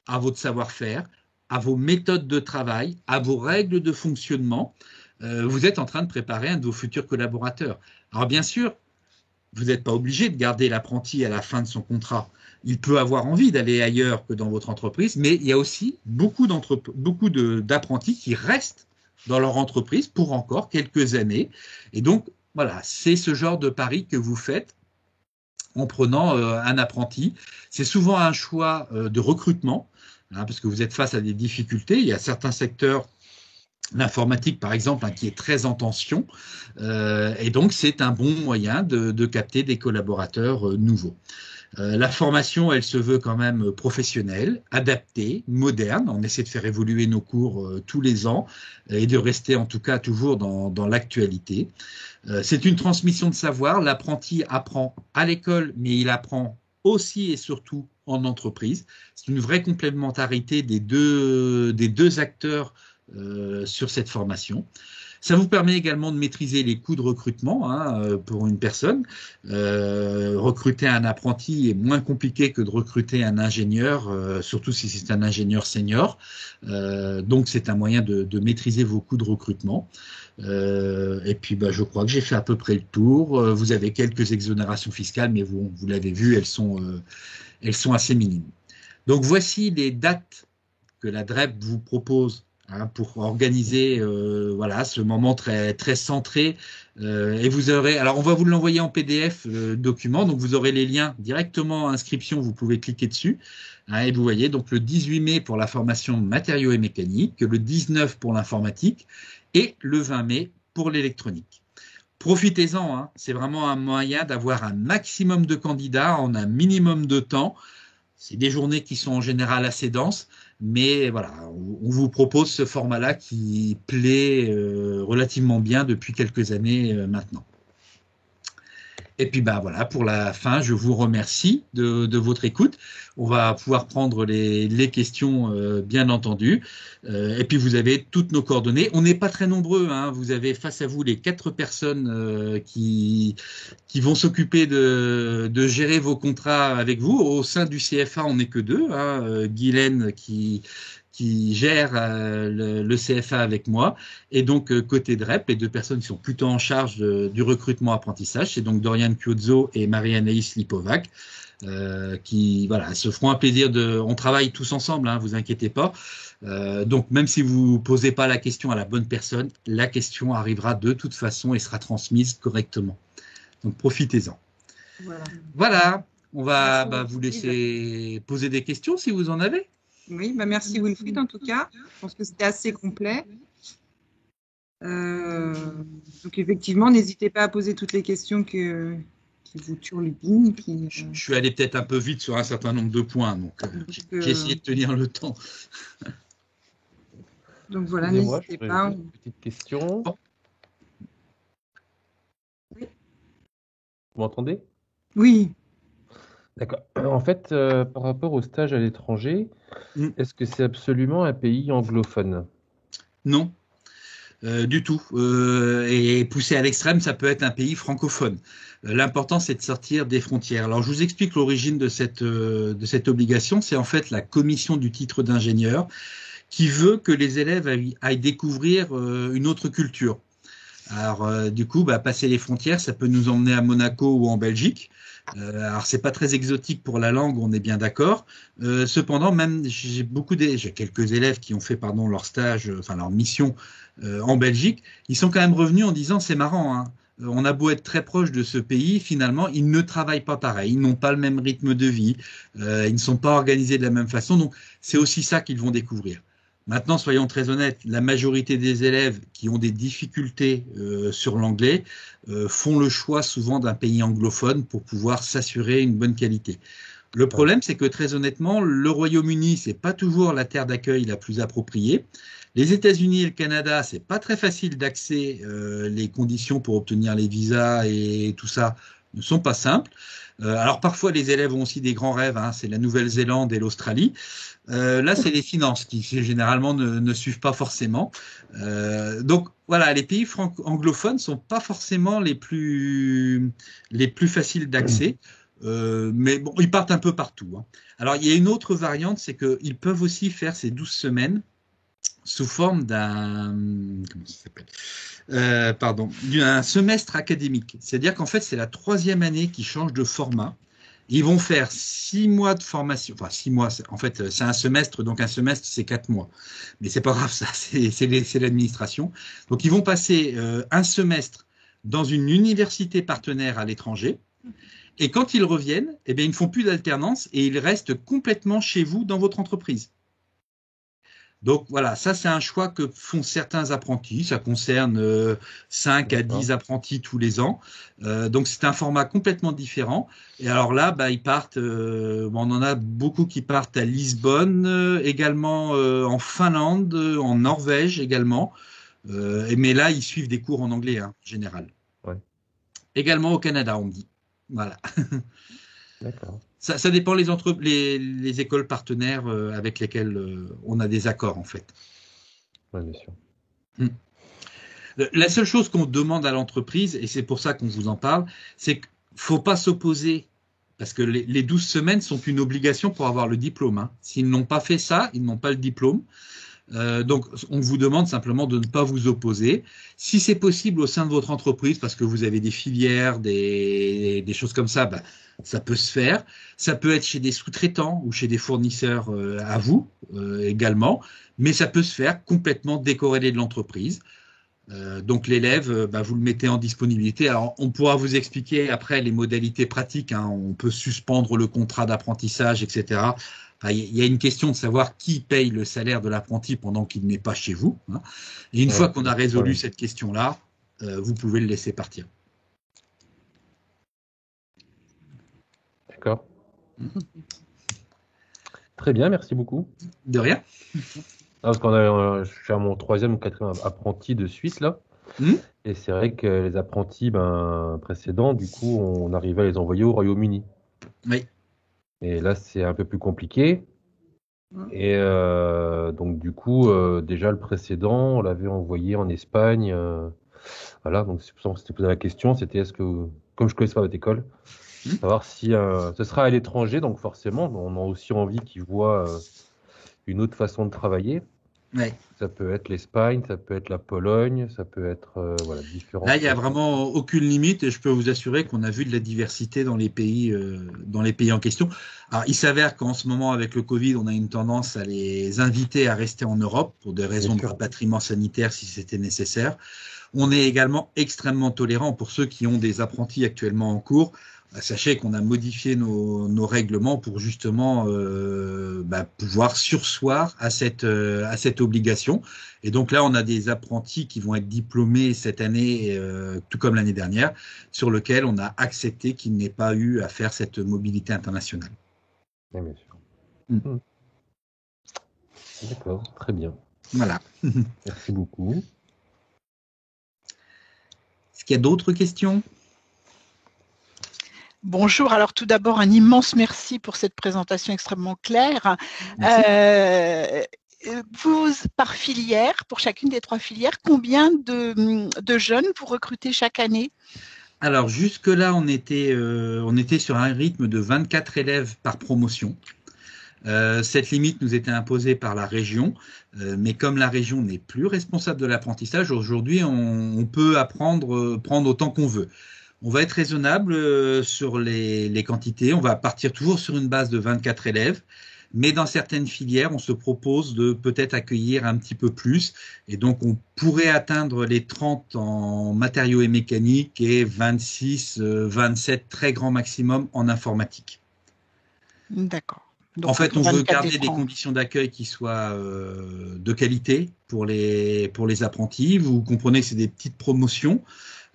à votre savoir-faire, à vos méthodes de travail, à vos règles de fonctionnement. Vous êtes en train de préparer un de vos futurs collaborateurs. Alors bien sûr, vous n'êtes pas obligé de garder l'apprenti à la fin de son contrat. Il peut avoir envie d'aller ailleurs que dans votre entreprise, mais il y a aussi beaucoup d'apprentis qui restent dans leur entreprise pour encore quelques années. Et donc, voilà, c'est ce genre de pari que vous faites en prenant un apprenti. C'est souvent un choix de recrutement, hein, parce que vous êtes face à des difficultés. Il y a certains secteurs, l'informatique par exemple, hein, qui est très en tension, et donc c'est un bon moyen de capter des collaborateurs nouveaux. La formation, elle se veut quand même professionnelle, adaptée, moderne. On essaie de faire évoluer nos cours tous les ans et de rester en tout cas toujours dans l'actualité. C'est une transmission de savoir. L'apprenti apprend à l'école, mais il apprend aussi et surtout en entreprise. C'est une vraie complémentarité des deux acteurs sur cette formation. Ça vous permet également de maîtriser les coûts de recrutement pour une personne. Recruter un apprenti est moins compliqué que de recruter un ingénieur, surtout si c'est un ingénieur senior. Donc, c'est un moyen de maîtriser vos coûts de recrutement. Et puis, je crois que j'ai fait à peu près le tour. Vous avez quelques exonérations fiscales, mais vous l'avez vu, elles sont assez minimes. Donc, voici les dates que la DREP vous propose pour organiser ce moment très, très centré. Et vous aurez, alors on va vous l'envoyer en PDF, le document, donc vous aurez les liens directement à inscription, vous pouvez cliquer dessus. Et vous voyez, donc le 18 mai pour la formation matériaux et mécanique, le 19 pour l'informatique et le 20 mai pour l'électronique. Profitez-en, c'est vraiment un moyen d'avoir un maximum de candidats en un minimum de temps. C'est des journées qui sont en général assez denses, mais voilà, on vous propose ce format-là qui plaît relativement bien depuis quelques années maintenant. Et puis voilà, pour la fin, je vous remercie de votre écoute. On va pouvoir prendre les questions, bien entendu. Et puis vous avez toutes nos coordonnées. On n'est pas très nombreux. Vous avez face à vous les 4 personnes qui vont s'occuper de gérer vos contrats avec vous. Au sein du CFA, on n'est que 2. Guylaine qui gère le CFA avec moi, et donc côté DREP, les 2 personnes qui sont plutôt en charge du recrutement apprentissage, c'est donc Dorian Chiozzo et Marie-Anaïs Lipovac, qui se feront un plaisir on travaille tous ensemble, vous inquiétez pas. Donc même si vous posez pas la question à la bonne personne, la question arrivera de toute façon et sera transmise correctement. Donc profitez-en. Voilà. On va vous laisser poser des questions si vous en avez. Oui, merci Wilfried en tout cas. Je pense que c'était assez complet. Donc effectivement, n'hésitez pas à poser toutes les questions qui vous turlupinent. Je suis allé peut-être un peu vite sur un certain nombre de points, donc j'ai essayé de tenir le temps. Donc voilà, n'hésitez pas. Une petite question. Bon. Oui. Vous m'entendez? Oui. D'accord. En fait, par rapport au stage à l'étranger, est-ce que c'est absolument un pays anglophone? Non, du tout. Et poussé à l'extrême, ça peut être un pays francophone. L'important, c'est de sortir des frontières. Alors, je vous explique l'origine de cette obligation. C'est en fait la commission du titre d'ingénieur qui veut que les élèves aillent découvrir une autre culture. Alors, du coup, passer les frontières, ça peut nous emmener à Monaco ou en Belgique. Alors, c'est pas très exotique pour la langue, on est bien d'accord. Cependant, même j'ai quelques élèves qui ont fait, leur stage, leur mission en Belgique. Ils sont quand même revenus en disant, c'est marrant, on a beau être très proche de ce pays, finalement, ils ne travaillent pas pareil, ils n'ont pas le même rythme de vie, ils ne sont pas organisés de la même façon. Donc, c'est aussi ça qu'ils vont découvrir. Maintenant, soyons très honnêtes, la majorité des élèves qui ont des difficultés sur l'anglais font le choix souvent d'un pays anglophone pour pouvoir s'assurer une bonne qualité. Le problème, c'est que très honnêtement, le Royaume-Uni, c'est pas toujours la terre d'accueil la plus appropriée. Les États-Unis et le Canada, c'est pas très facile d'accès. Les conditions pour obtenir les visas et tout ça ne sont pas simples. Alors parfois, les élèves ont aussi des grands rêves. C'est la Nouvelle-Zélande et l'Australie. Là, c'est les finances qui généralement ne suivent pas forcément. Donc voilà, les pays anglophones sont pas forcément les plus faciles d'accès. Mais bon, ils partent un peu partout. Alors, il y a une autre variante, c'est qu'ils peuvent aussi faire ces 12 semaines sous forme d'un semestre académique. C'est-à-dire qu'en fait, c'est la 3e année qui change de format. Ils vont faire 6 mois de formation. Enfin, 6 mois, en fait, c'est un semestre, donc un semestre, c'est 4 mois. Mais c'est pas grave, ça, c'est l'administration. Donc, ils vont passer un semestre dans une université partenaire à l'étranger. Et quand ils reviennent, ils ne font plus d'alternance et ils restent complètement chez vous dans votre entreprise. Donc voilà, ça c'est un choix que font certains apprentis. Ça concerne 5 à 10 apprentis tous les ans. Donc c'est un format complètement différent. Et alors là, ils partent. On en a beaucoup qui partent à Lisbonne, également en Finlande, en Norvège également. Mais là, ils suivent des cours en anglais, en général. Ouais. Également au Canada, on me dit. Voilà. D'accord. Ça dépend les écoles partenaires avec lesquelles on a des accords, en fait. Oui, bien sûr. La seule chose qu'on demande à l'entreprise, et c'est pour ça qu'on vous en parle, c'est qu'il ne faut pas s'opposer, parce que les 12 semaines sont une obligation pour avoir le diplôme. Hein. S'ils n'ont pas fait ça, ils n'ont pas le diplôme. Donc, on vous demande simplement de ne pas vous opposer. Si c'est possible au sein de votre entreprise, parce que vous avez des filières, des choses comme ça, ça peut se faire. Ça peut être chez des sous-traitants ou chez des fournisseurs à vous également, mais ça peut se faire complètement décorrélé de l'entreprise. Donc l'élève, vous le mettez en disponibilité. Alors, on pourra vous expliquer après les modalités pratiques. Hein. On peut suspendre le contrat d'apprentissage, etc. Il y a une question de savoir qui paye le salaire de l'apprenti pendant qu'il n'est pas chez vous. Hein. Et une fois qu'on a résolu cette question-là, vous pouvez le laisser partir. D'accord. Très bien, merci beaucoup. De rien. Parce que je suis à mon 3e ou 4e apprenti de Suisse, là. Et c'est vrai que les apprentis précédents, du coup, on arrivait à les envoyer au Royaume-Uni. Oui. Et là, c'est un peu plus compliqué. Et donc, du coup, déjà le précédent, on l'avait envoyé en Espagne. Voilà, donc c'est pour ça qu'on s'était posé la question, c'était est-ce que, comme je ne connaissais pas votre école, savoir si ce sera à l'étranger, donc forcément, on a aussi envie qu'ils voient une autre façon de travailler. Ouais. Ça peut être l'Espagne, ça peut être la Pologne, ça peut être différents. Là, il n'y a vraiment aucune limite et je peux vous assurer qu'on a vu de la diversité dans les pays en question. Alors, il s'avère qu'en ce moment, avec le Covid, on a une tendance à les inviter à rester en Europe pour des raisons de rapatriement sanitaire si c'était nécessaire. On est également extrêmement tolérant pour ceux qui ont des apprentis actuellement en cours. Sachez qu'on a modifié nos règlements pour justement pouvoir surseoir à cette obligation. Et donc là, on a des apprentis qui vont être diplômés cette année, tout comme l'année dernière, sur lequel on a accepté qu'ils n'aient pas eu à faire cette mobilité internationale. Oui, bien sûr. D'accord, très bien. Voilà. Merci beaucoup. Est-ce qu'il y a d'autres questions ? Bonjour, alors tout d'abord un immense merci pour cette présentation extrêmement claire. Vous, par filière, pour chacune des 3 filières, combien de jeunes vous recrutez chaque année ? Alors jusque-là, on était sur un rythme de 24 élèves par promotion. Cette limite nous était imposée par la région, mais comme la région n'est plus responsable de l'apprentissage, aujourd'hui on peut prendre autant qu'on veut. On va être raisonnable sur les quantités, on va partir toujours sur une base de 24 élèves, mais dans certaines filières, on se propose de peut-être accueillir un petit peu plus, et donc on pourrait atteindre les 30 en matériaux et mécanique et 26, 27 très grand maximum en informatique. D'accord. Donc, en fait, on veut garder des conditions d'accueil qui soient de qualité pour les apprentis. Vous comprenez que c'est des petites promotions.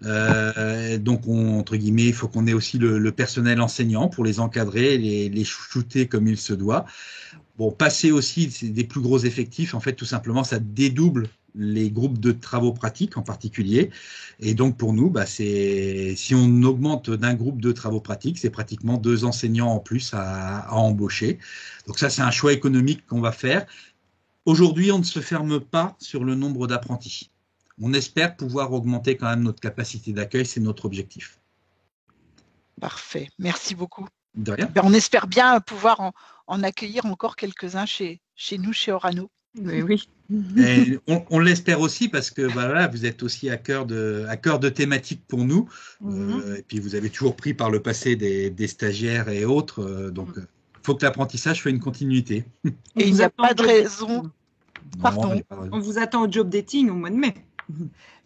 Donc, entre guillemets, il faut qu'on ait aussi le personnel enseignant pour les encadrer, les chouchouter comme il se doit. Bon, passer aussi des plus gros effectifs, en fait, tout simplement, ça dédouble les groupes de travaux pratiques en particulier. Et donc, pour nous, si on augmente d'un groupe de travaux pratiques, c'est pratiquement 2 enseignants en plus à embaucher. Donc ça, c'est un choix économique qu'on va faire. Aujourd'hui, on ne se ferme pas sur le nombre d'apprentis. On espère pouvoir augmenter quand même notre capacité d'accueil, c'est notre objectif. Parfait, merci beaucoup. De rien. On espère bien pouvoir en accueillir encore quelques-uns chez nous, chez Orano. Oui. Et on l'espère aussi parce que voilà, vous êtes aussi à cœur de thématique pour nous. Et puis vous avez toujours pris par le passé des stagiaires et autres. Donc, il faut que l'apprentissage soit une continuité. Et il n'y a pas de raison. Pardon. On vous attend au job dating au mois de mai.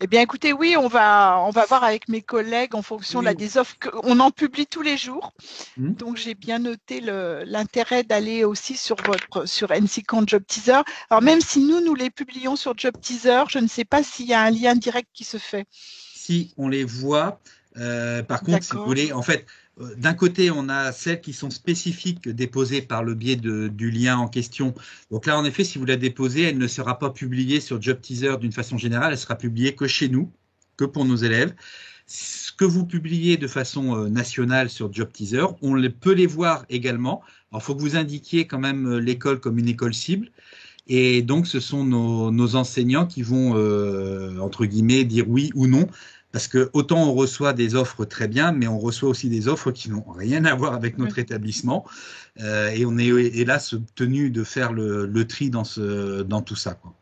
Eh bien, écoutez, oui, on va voir avec mes collègues en fonction là, Oui. des offres. On en publie tous les jours. Hmm. Donc, j'ai bien noté l'intérêt d'aller aussi sur NCCan Job Teaser. Alors, même si nous les publions sur Job Teaser, je ne sais pas s'il y a un lien direct qui se fait. Si on les voit, par contre, si vous D'accord. voulez, en fait, d'un côté, on a celles qui sont spécifiques déposées par le biais du lien en question. Donc là, en effet, si vous la déposez, elle ne sera pas publiée sur Job Teaser d'une façon générale, elle sera publiée que chez nous, que pour nos élèves. Ce que vous publiez de façon nationale sur Job Teaser, peut les voir également. Alors, il faut que vous indiquiez quand même l'école comme une école cible. Et donc, ce sont nos enseignants qui vont, entre guillemets, dire oui ou non. Parce que autant on reçoit des offres très bien, mais on reçoit aussi des offres qui n'ont rien à voir avec notre établissement. Et on est hélas tenu de faire le tri dans tout ça, quoi.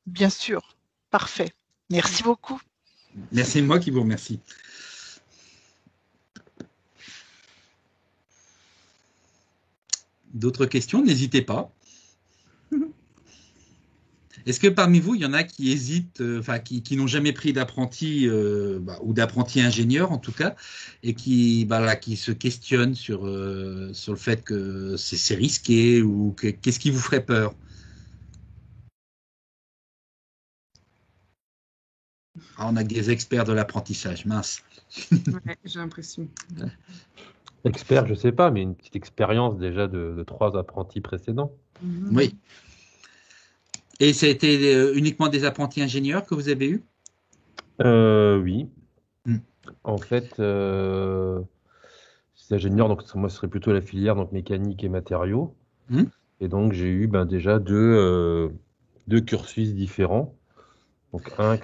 Bien sûr. Parfait. Merci beaucoup. Merci, moi qui vous remercie. D'autres questions, n'hésitez pas. Est-ce que parmi vous, il y en a qui hésitent, qui n'ont jamais pris d'apprenti ou d'apprenti ingénieur en tout cas, et qui se questionnent sur le fait que c'est risqué ou qu'est-ce qui vous ferait peur? On a des experts de l'apprentissage, mince. Ouais, j'ai l'impression. Expert, je sais pas, mais une petite expérience déjà de 3 apprentis précédents. Oui. Et ça a été uniquement des apprentis ingénieurs que vous avez eus? Oui. En fait, c'est ingénieur, donc moi ce serait plutôt la filière donc mécanique et matériaux. Et donc j'ai eu déjà deux cursus différents. Donc un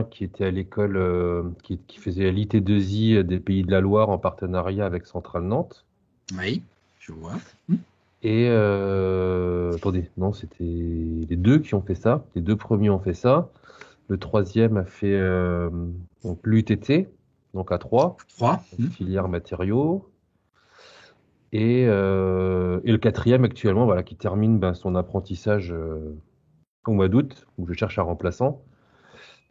qui était à l'école qui faisait l'IT2I des Pays de la Loire en partenariat avec Centrale Nantes. Oui, je vois. Et attendez, non, c'était les deux qui ont fait ça. Les 2 premiers ont fait ça. Le 3e a fait donc l'UTT, donc à 3, filière matériaux. Et le 4e actuellement, voilà, qui termine son apprentissage au mois d'août, où je cherche un remplaçant,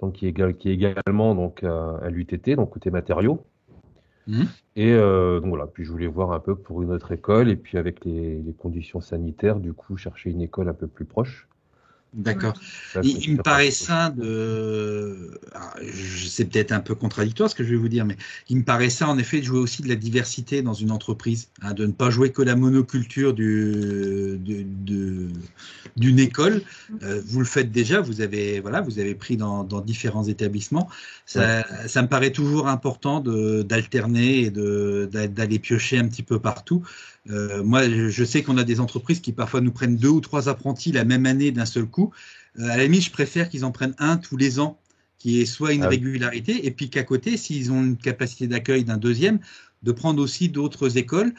donc qui est également donc à l'UTT, donc côté matériaux. Et donc voilà, puis je voulais voir un peu pour une autre école, et puis avec les conditions sanitaires, du coup, chercher une école un peu plus proche. D'accord. Il me paraît sain c'est peut-être un peu contradictoire ce que je vais vous dire, mais il me paraît sain en effet de jouer aussi de la diversité dans une entreprise, hein, de ne pas jouer que la monoculture d'une école. Vous le faites déjà, vous avez pris dans différents établissements. Ça me paraît toujours important d'alterner et d'aller piocher un petit peu partout. Moi, je sais qu'on a des entreprises qui parfois nous prennent 2 ou 3 apprentis la même année d'un seul coup. À la limite, je préfère qu'ils en prennent un tous les ans, qui est soit une régularité, et puis qu'à côté, s'ils ont une capacité d'accueil d'un deuxième, de prendre aussi d'autres écoles.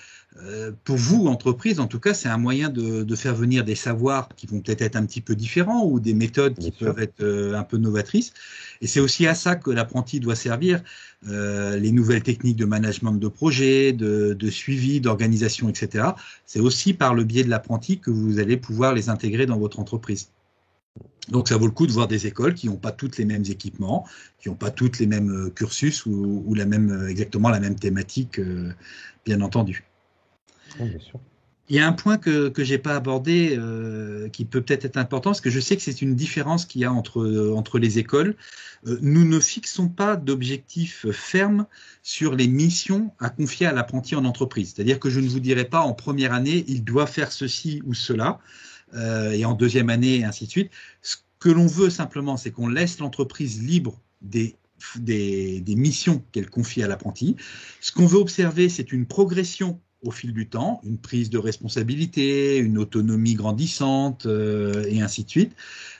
Pour vous, entreprise, en tout cas, c'est un moyen de faire venir des savoirs qui vont peut-être être un petit peu différents ou des méthodes qui peuvent être un peu novatrices. Et c'est aussi à ça que l'apprenti doit servir. Les nouvelles techniques de management de projet, de suivi, d'organisation, etc. C'est aussi par le biais de l'apprenti que vous allez pouvoir les intégrer dans votre entreprise. Donc, ça vaut le coup de voir des écoles qui n'ont pas toutes les mêmes équipements, qui n'ont pas toutes les mêmes cursus ou exactement la même thématique, bien entendu. Bien sûr. Il y a un point que je n'ai pas abordé qui peut peut-être être important, parce que je sais que c'est une différence qu'il y a entre les écoles. Nous ne fixons pas d'objectifs fermes sur les missions à confier à l'apprenti en entreprise. C'est-à-dire que je ne vous dirai pas en première année, il doit faire ceci ou cela, et en deuxième année, et ainsi de suite. Ce que l'on veut simplement, c'est qu'on laisse l'entreprise libre des missions qu'elle confie à l'apprenti. Ce qu'on veut observer, c'est une progression au fil du temps, une prise de responsabilité, une autonomie grandissante, et ainsi de suite.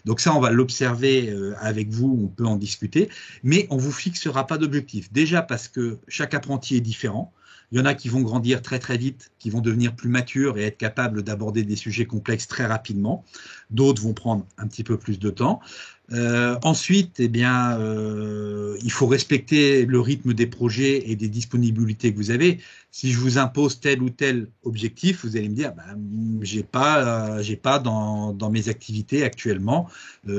Donc ça, on va l'observer avec vous, on peut en discuter, mais on ne vous fixera pas d'objectif. Déjà parce que chaque apprenti est différent. Il y en a qui vont grandir très très vite, qui vont devenir plus matures et être capables d'aborder des sujets complexes très rapidement. D'autres vont prendre un petit peu plus de temps. Ensuite, eh bien, il faut respecter le rythme des projets et des disponibilités que vous avez. Si je vous impose tel ou tel objectif, vous allez me dire, j'ai pas dans mes activités actuellement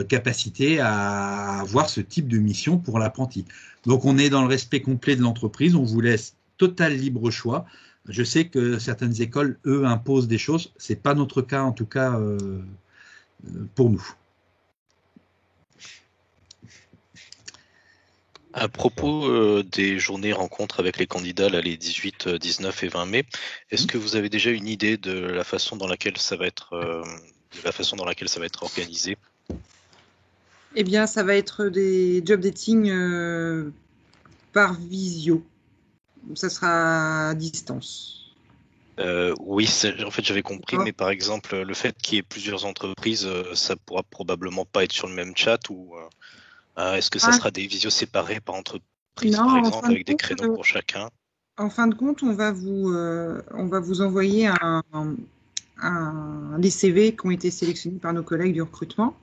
capacité à avoir ce type de mission pour l'apprenti. Donc, on est dans le respect complet de l'entreprise. On vous laisse total libre choix. Je sais que certaines écoles, eux, imposent des choses. C'est pas notre cas, en tout cas, pour nous. À propos des journées rencontres avec les candidats, là, les 18, 19 et 20 mai, est-ce que vous avez déjà une idée de la façon dans laquelle ça va être, organisé? Eh bien, ça va être des job dating par visio. Ça sera à distance. Oui, en fait, j'avais compris, mais par exemple, le fait qu'il y ait plusieurs entreprises, ça pourra probablement pas être sur le même chat ou est-ce que ça sera des visios séparés par entreprise, par exemple, avec des créneaux pour chacun? En fin de compte, on va vous envoyer les CV qui ont été sélectionnés par nos collègues du recrutement.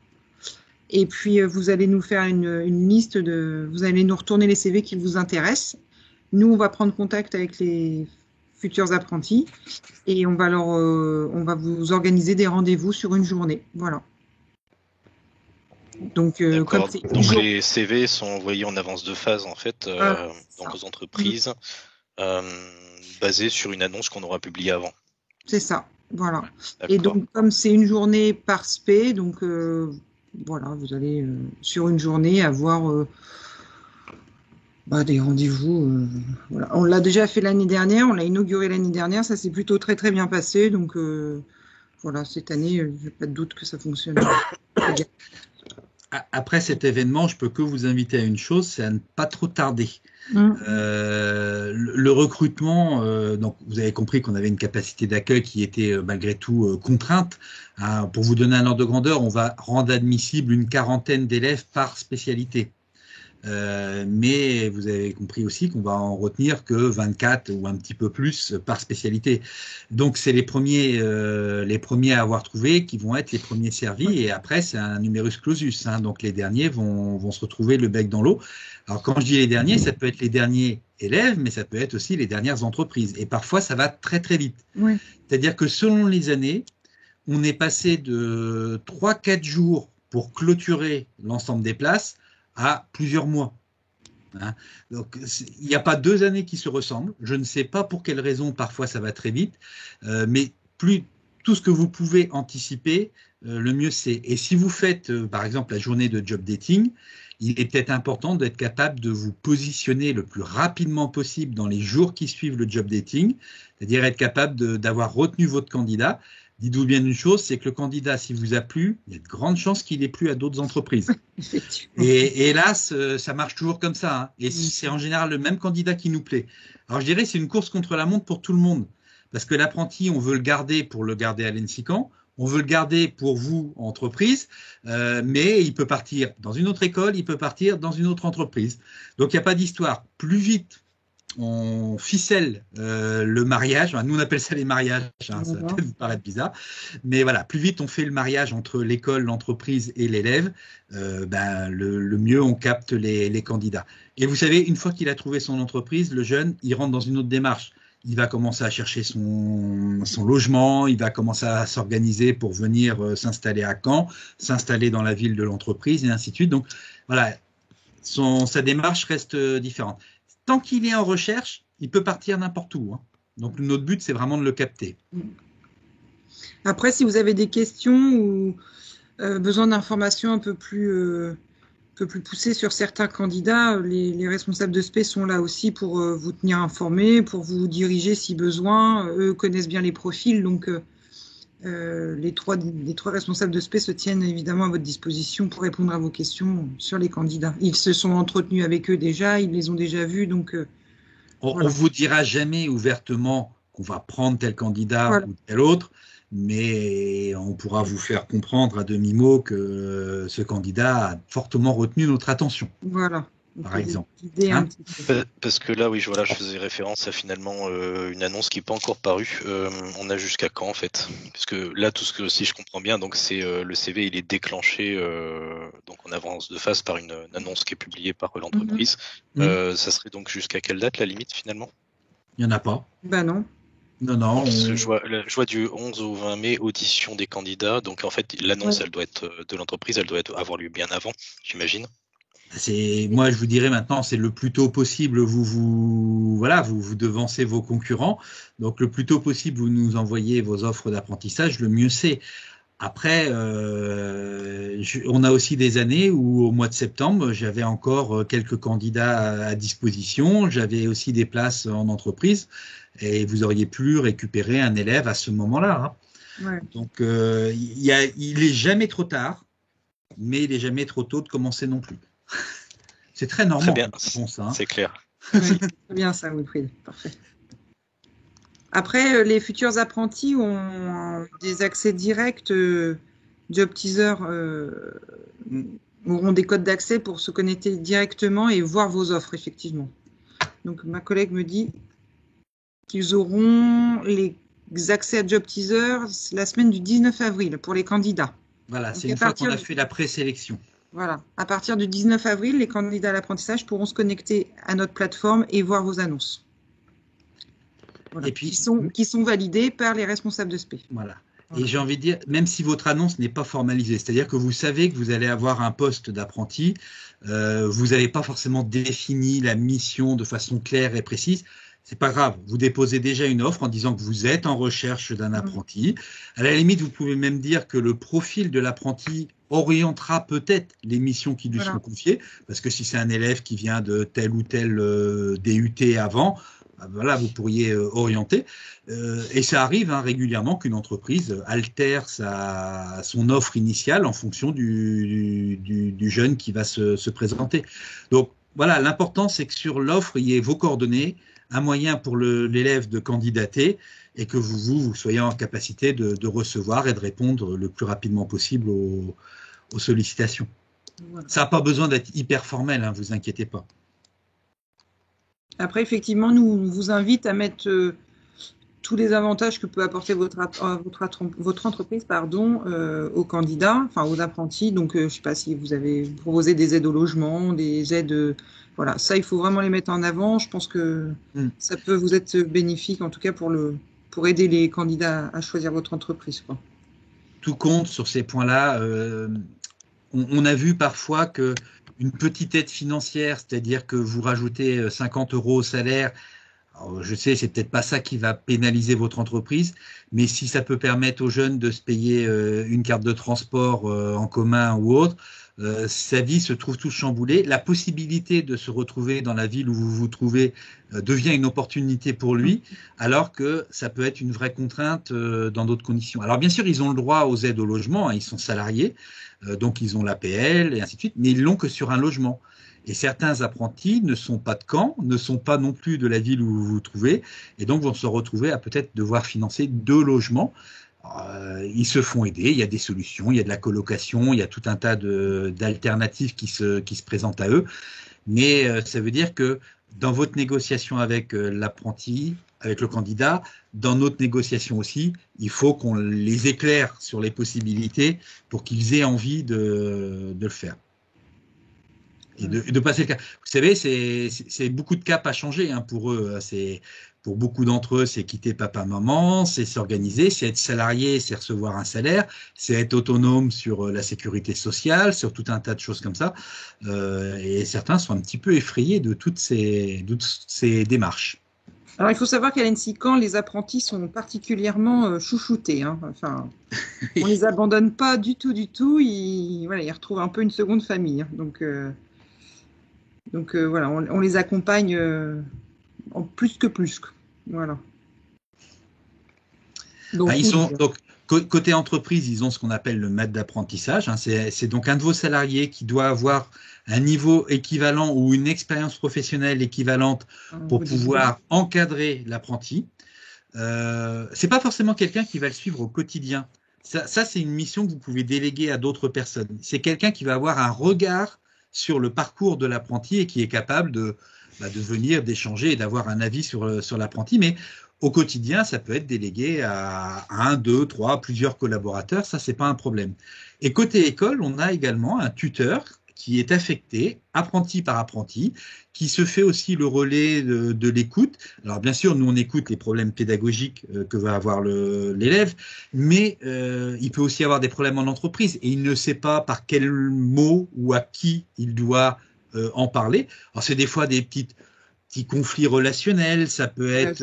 Et puis, vous allez nous faire une liste vous allez nous retourner les CV qui vous intéressent. Nous, on va prendre contact avec les futurs apprentis et on va vous organiser des rendez-vous sur une journée. Voilà. Donc, les CV sont envoyés en avance de phase, en fait, dans vos entreprises, basés sur une annonce qu'on aura publiée avant. C'est ça, voilà. Et donc, comme c'est une journée par spé, donc voilà, vous allez sur une journée avoir des rendez-vous. Voilà. On l'a déjà fait l'année dernière, on l'a inauguré l'année dernière, ça s'est plutôt très très bien passé. Donc voilà, cette année, je n'ai pas de doute que ça fonctionne. Après cet événement, je peux que vous inviter à une chose, c'est à ne pas trop tarder. Le recrutement, donc vous avez compris qu'on avait une capacité d'accueil qui était malgré tout contrainte. Pour vous donner un ordre de grandeur, on va rendre admissible une 40aine d'élèves par spécialité. Mais vous avez compris aussi qu'on va en retenir que 24 ou un petit peu plus par spécialité. Donc c'est les premiers à avoir trouvé qui vont être les premiers servis et après c'est un numerus clausus. Donc les derniers vont se retrouver le bec dans l'eau. Alors quand je dis les derniers, ça peut être les derniers élèves, mais ça peut être aussi les dernières entreprises. Et parfois ça va très très vite. Oui. C'est-à-dire que selon les années, on est passé de 3-4 jours pour clôturer l'ensemble des places à plusieurs mois. Donc, il n'y a pas 2 années qui se ressemblent. Je ne sais pas pour quelle raison, parfois ça va très vite, mais tout ce que vous pouvez anticiper, le mieux c'est. Et si vous faites, par exemple, la journée de job dating, il est peut-être important d'être capable de vous positionner le plus rapidement possible dans les jours qui suivent le job dating, c'est-à-dire être capable d'avoir retenu votre candidat. Dites-vous bien une chose, c'est que le candidat, s'il vous a plu, il y a de grandes chances qu'il ait plu à d'autres entreprises. Et hélas, ça marche toujours comme ça. Et c'est en général le même candidat qui nous plaît. Alors je dirais c'est une course contre la montre pour tout le monde. Parce que l'apprenti, on veut le garder pour le garder à l'ENSICAN, on veut le garder pour vous, entreprise, mais il peut partir dans une autre école, il peut partir dans une autre entreprise. Donc il n'y a pas d'histoire. Plus vite on ficelle le mariage, nous on appelle ça les mariages, ça va peut-être vous paraître bizarre, mais voilà, plus vite on fait le mariage entre l'école, l'entreprise et l'élève, le mieux on capte les candidats. Et vous savez, une fois qu'il a trouvé son entreprise, le jeune, il rentre dans une autre démarche. Il va commencer à chercher son logement, il va commencer à s'organiser pour venir s'installer à Caen, s'installer dans la ville de l'entreprise et ainsi de suite. Donc voilà, sa démarche reste différente. Tant qu'il est en recherche, il peut partir n'importe où. Donc, notre but, c'est vraiment de le capter. Après, si vous avez des questions ou besoin d'informations un peu plus poussées sur certains candidats, les responsables de SPE sont là aussi pour vous tenir informés, pour vous diriger si besoin. Eux connaissent bien les profils, donc les trois responsables de SPE se tiennent évidemment à votre disposition pour répondre à vos questions sur les candidats. Ils se sont entretenus avec eux déjà, ils les ont déjà vus, donc on ne vous dira jamais ouvertement qu'on va prendre tel candidat ou tel autre, mais on pourra vous faire comprendre à demi-mot que ce candidat a fortement retenu notre attention. Voilà. par exemple. Hein, parce que là, oui, voilà, je faisais référence à finalement une annonce qui n'est pas encore parue. On a jusqu'à quand en fait? Parce que là, tout ce que, si je comprends bien, donc c'est le CV, il est déclenché donc en avance de phase par une annonce qui est publiée par l'entreprise. Ça serait donc jusqu'à quelle date la limite finalement? Il n'y en a pas. Ben non. Non. Parce que je vois du 11 au 20 mai, audition des candidats. Donc en fait, l'annonce, elle doit être de l'entreprise, elle doit avoir lieu bien avant, j'imagine. Moi, je vous dirais maintenant, c'est le plus tôt possible. Vous devancez vos concurrents. Donc, le plus tôt possible, vous nous envoyez vos offres d'apprentissage, le mieux c'est. Après, on a aussi des années où, au mois de septembre, j'avais encore quelques candidats à disposition. J'avais aussi des places en entreprise et vous auriez pu récupérer un élève à ce moment-là. Hein. Ouais. Donc, il est jamais trop tard, mais il est jamais trop tôt de commencer non plus. C'est très normal. Très bien, c'est clair. Oui, c'est bien ça, Wilfried. Parfait. Après, les futurs apprentis ont des accès directs. Job Teaser auront des codes d'accès pour se connecter directement et voir vos offres, effectivement. Donc, ma collègue me dit qu'ils auront les accès à Job Teaser la semaine du 19 avril pour les candidats. Voilà, c'est une fois qu'on a fait la présélection. Voilà. À partir du 19 avril, les candidats à l'apprentissage pourront se connecter à notre plateforme et voir vos annonces. Voilà. Et puis, qui sont validées par les responsables de SP. Voilà. Et j'ai envie de dire, même si votre annonce n'est pas formalisée, c'est-à-dire que vous savez que vous allez avoir un poste d'apprenti, vous n'avez pas forcément défini la mission de façon claire et précise, c'est pas grave. Vous déposez déjà une offre en disant que vous êtes en recherche d'un apprenti. À la limite, vous pouvez même dire que le profil de l'apprenti orientera peut-être les missions qui lui seront confiées, parce que si c'est un élève qui vient de tel ou tel DUT avant, voilà, vous pourriez orienter. Et ça arrive régulièrement qu'une entreprise altère son offre initiale en fonction du jeune qui va se présenter. Donc voilà, l'important c'est que sur l'offre, il y ait vos coordonnées, un moyen pour l'élève de candidater et que vous soyez en capacité de recevoir et de répondre le plus rapidement possible aux sollicitations. Voilà. Ça n'a pas besoin d'être hyper formel, hein, vous inquiétez pas. Après, effectivement, nous, on vous invite à mettre tous les avantages que peut apporter votre entreprise aux candidats, enfin aux apprentis. Donc, je ne sais pas si vous avez proposé des aides au logement, des aides... voilà, ça, il faut vraiment les mettre en avant. Je pense que ça peut vous être bénéfique, en tout cas pour aider les candidats à choisir votre entreprise, quoi. Tout compte sur ces points-là. On a vu parfois que une petite aide financière, c'est-à-dire que vous rajoutez 50 € au salaire, alors je sais, c'est peut-être pas ça qui va pénaliser votre entreprise, mais si ça peut permettre aux jeunes de se payer une carte de transport en commun ou autre, sa vie se trouve toute chamboulée. La possibilité de se retrouver dans la ville où vous vous trouvez devient une opportunité pour lui, alors que ça peut être une vraie contrainte dans d'autres conditions. Alors bien sûr, ils ont le droit aux aides au logement, hein, ils sont salariés, donc ils ont l'APL et ainsi de suite, mais ils l'ont que sur un logement. Et certains apprentis ne sont pas de Caen, ne sont pas non plus de la ville où vous vous trouvez, et donc vont se retrouver à peut-être devoir financer 2 logements. Ils se font aider, il y a des solutions, il y a de la colocation, il y a tout un tas d'alternatives qui se présentent à eux. Mais ça veut dire que dans votre négociation avec l'apprenti, avec le candidat, dans notre négociation aussi, il faut qu'on les éclaire sur les possibilités pour qu'ils aient envie de le faire. Et de passer le cap. Vous savez, c'est beaucoup de caps à changer pour eux. Pour beaucoup d'entre eux, c'est quitter papa-maman, c'est s'organiser, c'est être salarié, c'est recevoir un salaire, c'est être autonome sur la sécurité sociale, sur tout un tas de choses comme ça. Et certains sont un petit peu effrayés de toutes ces démarches. Alors, il faut savoir qu'à l'ENSI Caen, les apprentis sont particulièrement chouchoutés. Hein. Enfin, on ne les abandonne pas du tout. Ils retrouvent un peu une seconde famille. Hein. Donc voilà, on les accompagne en plus que plus. Voilà. Donc, côté entreprise, ils ont ce qu'on appelle le maître d'apprentissage. Hein. C'est donc un de vos salariés qui doit avoir un niveau équivalent ou une expérience professionnelle équivalente pour pouvoir encadrer l'apprenti. C'est pas forcément quelqu'un qui va le suivre au quotidien. Ça c'est une mission que vous pouvez déléguer à d'autres personnes. C'est quelqu'un qui va avoir un regard sur le parcours de l'apprenti et qui est capable de venir, d'échanger et d'avoir un avis sur l'apprenti. Mais au quotidien, ça peut être délégué à 1, 2, 3, plusieurs collaborateurs. Ça, c'est pas un problème. Et côté école, on a également un tuteur qui est affecté, apprenti par apprenti, qui se fait aussi le relais de l'écoute. Alors bien sûr, nous on écoute les problèmes pédagogiques que va avoir l'élève, mais il peut aussi avoir des problèmes en entreprise et il ne sait pas par quel mot ou à qui il doit en parler. Alors c'est des fois des petits conflits relationnels, ça peut être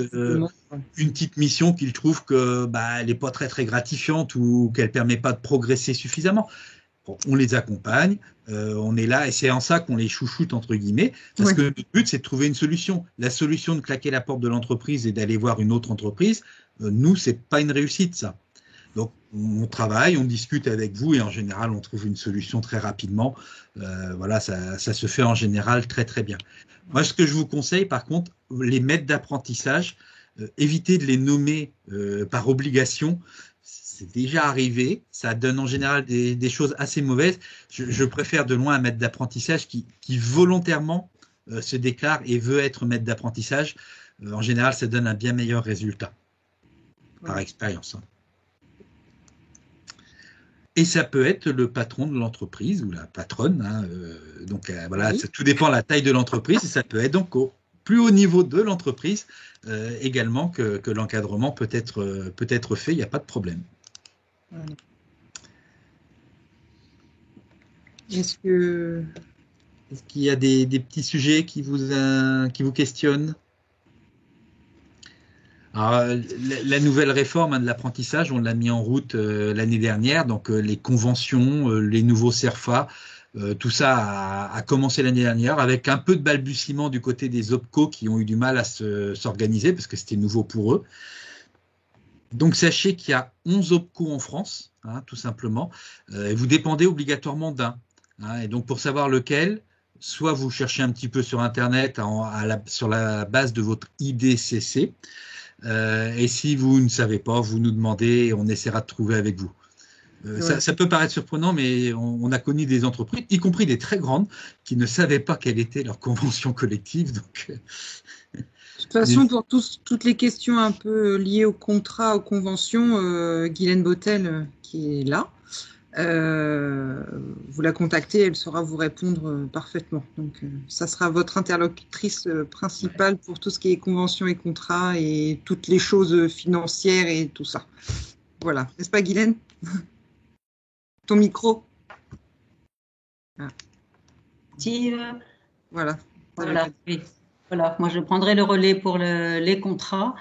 une petite mission qu'il trouve que elle n'est pas très très gratifiante ou qu'elle permet pas de progresser suffisamment. Bon, on les accompagne, on est là et c'est en ça qu'on les chouchoute entre guillemets, parce que le but c'est de trouver une solution. La solution de claquer la porte de l'entreprise et d'aller voir une autre entreprise, nous c'est pas une réussite ça. Donc on travaille, on discute avec vous et en général on trouve une solution très rapidement. Voilà, ça se fait en général très très bien. Moi ce que je vous conseille par contre, les maîtres d'apprentissage, évitez de les nommer par obligation. C'est déjà arrivé, ça donne en général des choses assez mauvaises. Je préfère de loin un maître d'apprentissage qui volontairement se déclare et veut être maître d'apprentissage. En général, ça donne un bien meilleur résultat, par expérience. Et ça peut être le patron de l'entreprise ou la patronne. Donc voilà, ça, tout dépend de la taille de l'entreprise. Et ça peut être donc au plus haut niveau de l'entreprise également que l'encadrement peut être fait, il n'y a pas de problème. Voilà. Est-ce qu'il y a des petits sujets qui vous questionnent? Alors, la nouvelle réforme de l'apprentissage, on l'a mis en route l'année dernière, donc les conventions, les nouveaux CERFA, tout ça a commencé l'année dernière avec un peu de balbutiement du côté des OPCO qui ont eu du mal à s'organiser parce que c'était nouveau pour eux. Donc sachez qu'il y a 11 OPCO en France, tout simplement, et vous dépendez obligatoirement d'un. Et donc pour savoir lequel, soit vous cherchez un petit peu sur Internet sur la base de votre IDCC, et si vous ne savez pas, vous nous demandez et on essaiera de trouver avec vous. Ça peut paraître surprenant, mais on a connu des entreprises, y compris des très grandes, qui ne savaient pas quelle était leur convention collective. Donc, de toute façon, pour toutes les questions un peu liées au contrat, aux conventions, Guylaine Bottel, qui est là, vous la contactez, elle saura vous répondre parfaitement. Donc, ça sera votre interlocutrice principale pour tout ce qui est conventions et contrats et toutes les choses financières et tout ça. Voilà, n'est-ce pas, Guylaine? Ton micro. Steve. Voilà. Voilà, oui. Voilà, moi je prendrai le relais pour les contrats.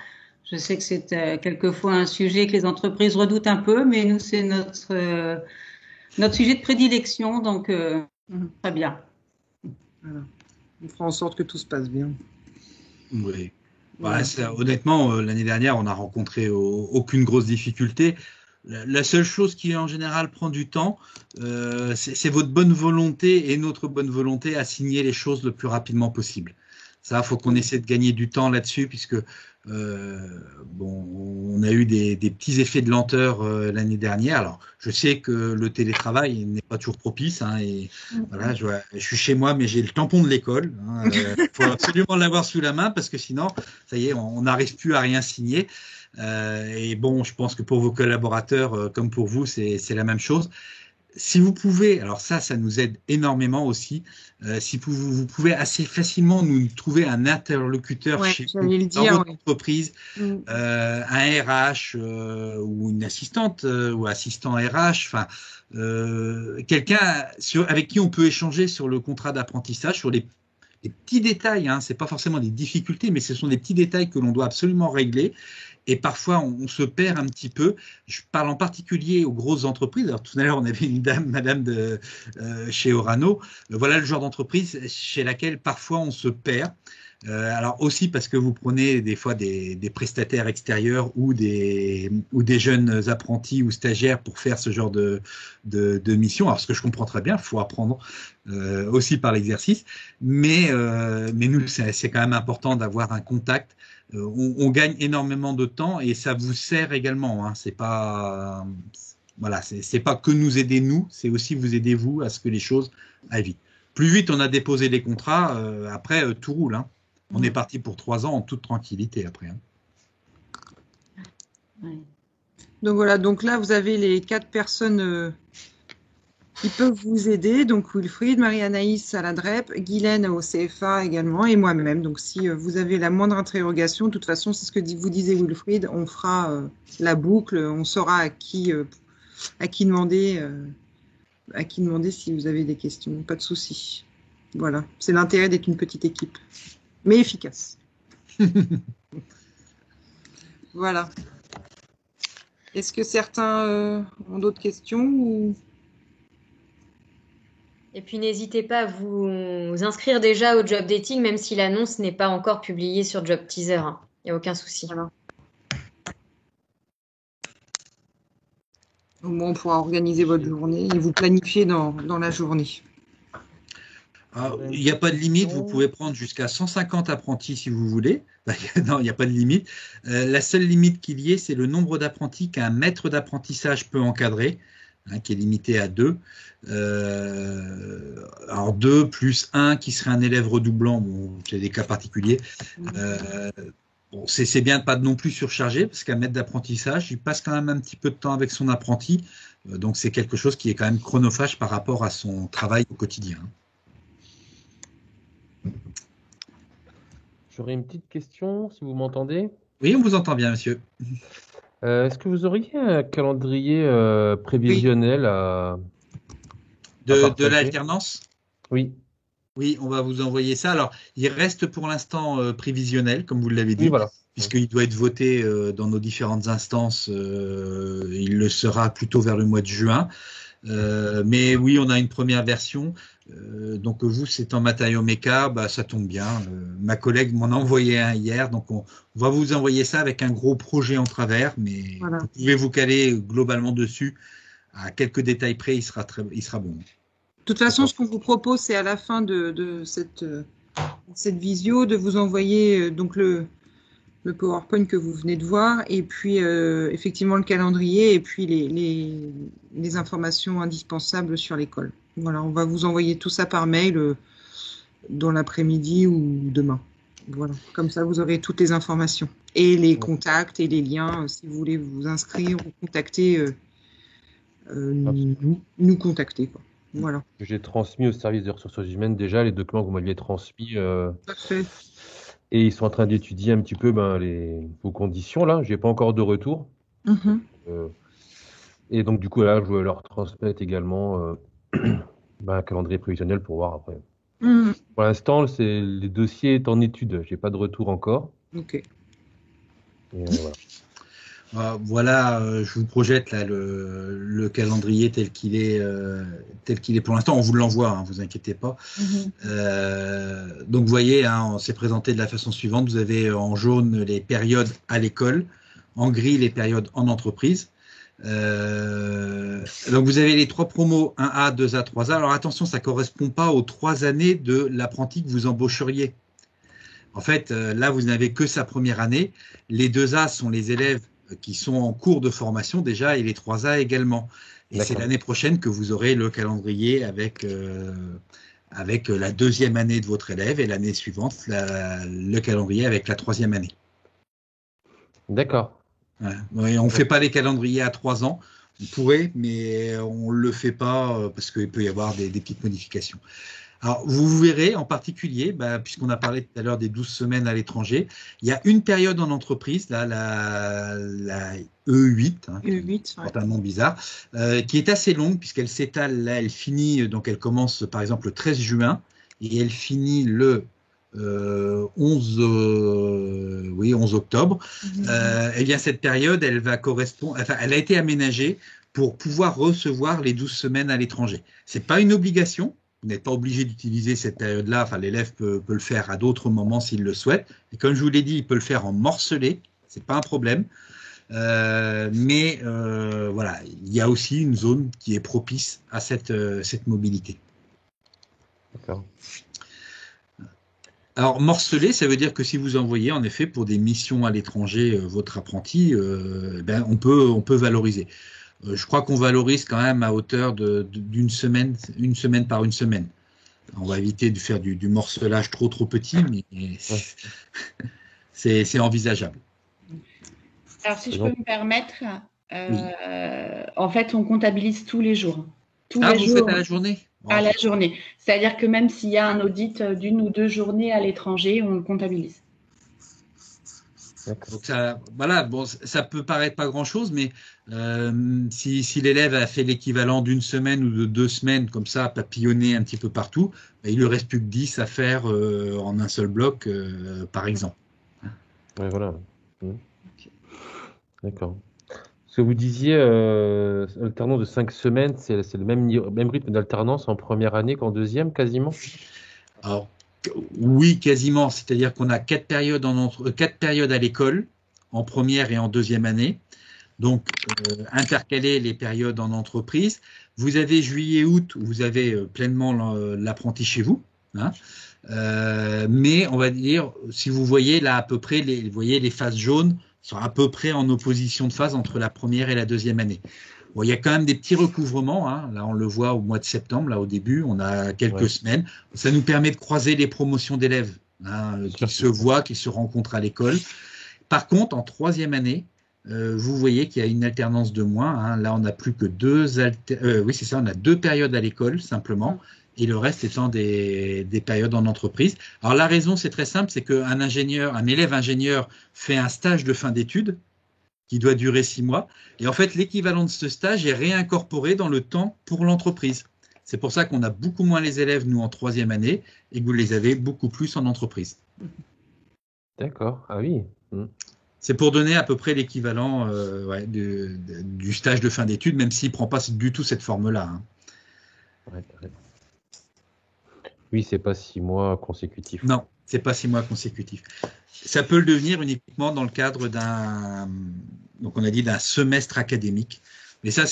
Je sais que c'est quelquefois un sujet que les entreprises redoutent un peu, mais nous c'est notre sujet de prédilection, donc très bien. Voilà. On fera en sorte que tout se passe bien. Oui. Voilà, honnêtement, l'année dernière, on n'a rencontré aucune grosse difficulté. La seule chose qui en général prend du temps, c'est votre bonne volonté et notre bonne volonté à signer les choses le plus rapidement possible. Ça, il faut qu'on essaie de gagner du temps là-dessus, puisque on a eu des petits effets de lenteur l'année dernière. Alors, je sais que le télétravail n'est pas toujours propice, et voilà, je suis chez moi, mais j'ai le tampon de l'école. Il faut absolument l'avoir sous la main, parce que sinon, ça y est, on n'arrive plus à rien signer. Et bon, je pense que pour vos collaborateurs, comme pour vous, c'est la même chose. Si vous pouvez, alors ça nous aide énormément aussi, si vous pouvez assez facilement nous trouver un interlocuteur chez vous, dans votre entreprise, un RH ou une assistante ou assistant RH, enfin quelqu'un avec qui on peut échanger sur le contrat d'apprentissage, sur les petits détails, c'est pas forcément des difficultés, mais ce sont des petits détails que l'on doit absolument régler. Et parfois, on se perd un petit peu. Je parle en particulier aux grosses entreprises. Alors, tout à l'heure, on avait une madame chez Orano. Voilà le genre d'entreprise chez laquelle parfois on se perd. Alors aussi parce que vous prenez des fois des prestataires extérieurs ou des jeunes apprentis ou stagiaires pour faire ce genre de mission. Alors, ce que je comprends très bien, il faut apprendre aussi par l'exercice. Mais nous, c'est quand même important d'avoir un contact. On gagne énormément de temps et ça vous sert également. C'est pas que nous aider nous, c'est aussi vous aider vous à ce que les choses aillent vite. plus vite on a déposé les contrats, après tout roule. Hein. On est parti pour 3 ans en toute tranquillité après. Hein. Ouais. Donc voilà, donc là vous avez les 4 personnes qui peuvent vous aider. Donc Wilfried, Marie-Anaïs à la DREP, Guylaine au CFA également et moi-même. Donc si vous avez la moindre interrogation, de toute façon c'est ce que vous disait Wilfried, on fera la boucle, on saura à qui demander si vous avez des questions, pas de souci. Voilà, c'est l'intérêt d'être une petite équipe, mais efficace. Voilà. Est-ce que certains ont d'autres questions ou... Et puis n'hésitez pas à vous inscrire déjà au job dating, même si l'annonce n'est pas encore publiée sur Job Teaser. Hein. Il n'y a aucun souci. Voilà. Au moins, on pourra organiser votre journée et vous planifier dans la journée. Il n'y a pas de limite, vous pouvez prendre jusqu'à 150 apprentis si vous voulez. Non, il n'y a pas de limite. La seule limite qu'il y ait, c'est le nombre d'apprentis qu'un maître d'apprentissage peut encadrer, hein, qui est limité à 2. Alors 2 plus 1 qui serait un élève redoublant, bon, c'est des cas particuliers. Bon, c'est bien de pas non plus surcharger, parce qu'un maître d'apprentissage, il passe quand même un petit peu de temps avec son apprenti, donc c'est quelque chose qui est quand même chronophage par rapport à son travail au quotidien. J'aurais une petite question, si vous m'entendez. Oui, on vous entend bien, monsieur. Est-ce que vous auriez un calendrier prévisionnel à de l'alternance? Oui. Oui, on va vous envoyer ça. Alors, il reste pour l'instant prévisionnel, comme vous l'avez dit, Oui, voilà. puisqu'il doit être voté dans nos différentes instances. Il le sera plutôt vers le mois de juin. Mais oui, on a une première version. Donc vous, c'est en matériau méca, bah, ça tombe bien. Ma collègue m'en a envoyé un hier, donc on va vous envoyer ça avec un gros projet en travers, mais voilà. Vous pouvez vous caler globalement dessus. À quelques détails près, il sera bon. De toute façon, ce qu'on vous propose, c'est à la fin de cette visio de vous envoyer donc le PowerPoint que vous venez de voir, et puis effectivement le calendrier, et puis les informations indispensables sur l'école. Voilà, on va vous envoyer tout ça par mail dans l'après-midi ou demain. Voilà, comme ça vous aurez toutes les informations et les contacts et les liens si vous voulez vous inscrire ou contacter, nous contacter, quoi. Voilà. J'ai transmis au service des ressources humaines déjà les documents que vous m'aviez transmis. Parfait. Et ils sont en train d'étudier un petit peu vos conditions là. J'ai pas encore de retour. Et donc du coup là, je vais leur transmettre également un calendrier prévisionnel pour voir après. Pour l'instant, les dossiers est en étude. J'ai pas de retour encore. Ok. Et, voilà. Voilà, je vous projette là le calendrier tel qu'il est pour l'instant. On vous l'envoie, hein, vous inquiétez pas. Donc vous voyez, hein, on s'est présenté de la façon suivante. Vous avez en jaune les périodes à l'école, en gris les périodes en entreprise. Donc vous avez les 3 promos 1A, 2A, 3A. Alors attention, ça correspond pas aux 3 années de l'apprenti que vous embaucheriez. En fait, là vous n'avez que sa première année. Les 2A sont les élèves qui sont en cours de formation déjà, et les 3A également. Et c'est l'année prochaine que vous aurez le calendrier avec la 2e année de votre élève, et l'année suivante, le calendrier avec la 3e année. D'accord. Ouais, on ne fait pas les calendriers à 3 ans. On pourrait, mais on ne le fait pas parce qu'il peut y avoir des petites modifications. Alors, vous verrez en particulier, puisqu'on a parlé tout à l'heure des 12 semaines à l'étranger, il y a une période en entreprise, là, la E8, hein, E8, un nom bizarre, qui est assez longue puisqu'elle s'étale, là, elle finit, donc elle commence par exemple le 13 juin et elle finit le 11 octobre. Eh bien, cette période, elle va correspondre, enfin, elle a été aménagée pour pouvoir recevoir les 12 semaines à l'étranger. C'est pas une obligation. Vous n'êtes pas obligé d'utiliser cette période-là. Enfin, l'élève peut le faire à d'autres moments s'il le souhaite. Et comme je vous l'ai dit, il peut le faire en morcelé. C'est pas un problème. Mais voilà, il y a aussi une zone qui est propice à cette mobilité. D'accord. Alors, morcelé, ça veut dire que si vous envoyez, en effet, pour des missions à l'étranger, votre apprenti, on peut valoriser. Je crois qu'on valorise quand même à hauteur d'une semaine, une semaine par une semaine. On va éviter de faire du morcelage trop petit, mais c'est envisageable. Alors, si je peux me permettre, en fait, on comptabilise tous les jours. Vous faites à la journée? À la journée. C'est-à-dire que même s'il y a un audit d'1 ou 2 journées à l'étranger, on le comptabilise. Donc voilà, bon, ça peut paraître pas grand-chose, mais si l'élève a fait l'équivalent d'une semaine ou de 2 semaines, comme ça, papillonner un petit peu partout, il lui reste plus que 10 à faire en un seul bloc, par exemple. Ouais, voilà. D'accord. Ce que vous disiez, alternance de 5 semaines, c'est le même rythme d'alternance en première année qu'en deuxième, quasiment? Alors, oui, quasiment. C'est-à-dire qu'on a 4 périodes, 4 périodes à l'école, en première et en deuxième année. Donc, intercaler les périodes en entreprise. Vous avez juillet-août, où vous avez pleinement l'apprenti chez vous. Hein. Mais on va dire, si vous voyez là à peu près, vous voyez les phases jaunes sont à peu près en opposition de phase entre la première et la deuxième année. Bon, il y a quand même des petits recouvrements. Hein. Là, on le voit au mois de septembre. Là, au début, on a quelques semaines. Ça nous permet de croiser les promotions d'élèves qui se voient, qui se rencontrent à l'école. Par contre, en troisième année, vous voyez qu'il y a une alternance de moins. Hein. Là, on n'a plus que oui, c'est ça. On a 2 périodes à l'école simplement, et le reste étant des périodes en entreprise. Alors la raison, c'est très simple, c'est qu'un élève ingénieur fait un stage de fin d'études qui doit durer 6 mois. Et en fait, l'équivalent de ce stage est réincorporé dans le temps pour l'entreprise. C'est pour ça qu'on a beaucoup moins les élèves, nous, en troisième année, et que vous les avez beaucoup plus en entreprise. D'accord. Ah oui. C'est pour donner à peu près l'équivalent du stage de fin d'études, même s'il ne prend pas du tout cette forme-là. Hein. Oui, c'est pas 6 mois consécutifs. Non, c'est pas 6 mois consécutifs. Ça peut le devenir uniquement dans le cadre donc on a dit d'un semestre académique. Mais ça,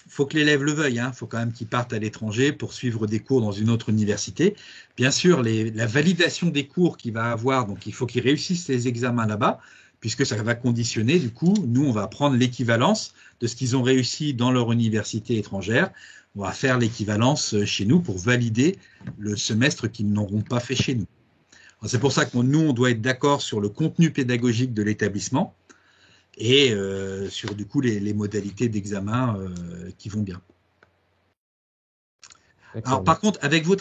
faut que l'élève le veuille. Hein. Faut quand même qu'il parte à l'étranger pour suivre des cours dans une autre université. Bien sûr, la validation des cours qu'il va avoir, donc il faut qu'il réussisse les examens là-bas, puisque ça va conditionner, du coup, nous, on va prendre l'équivalence de ce qu'ils ont réussi dans leur université étrangère. On va faire l'équivalence chez nous pour valider le semestre qu'ils n'auront pas fait chez nous. C'est pour ça que nous, on doit être d'accord sur le contenu pédagogique de l'établissement et sur, du coup, les modalités d'examen qui vont bien. Alors, par contre, avec vos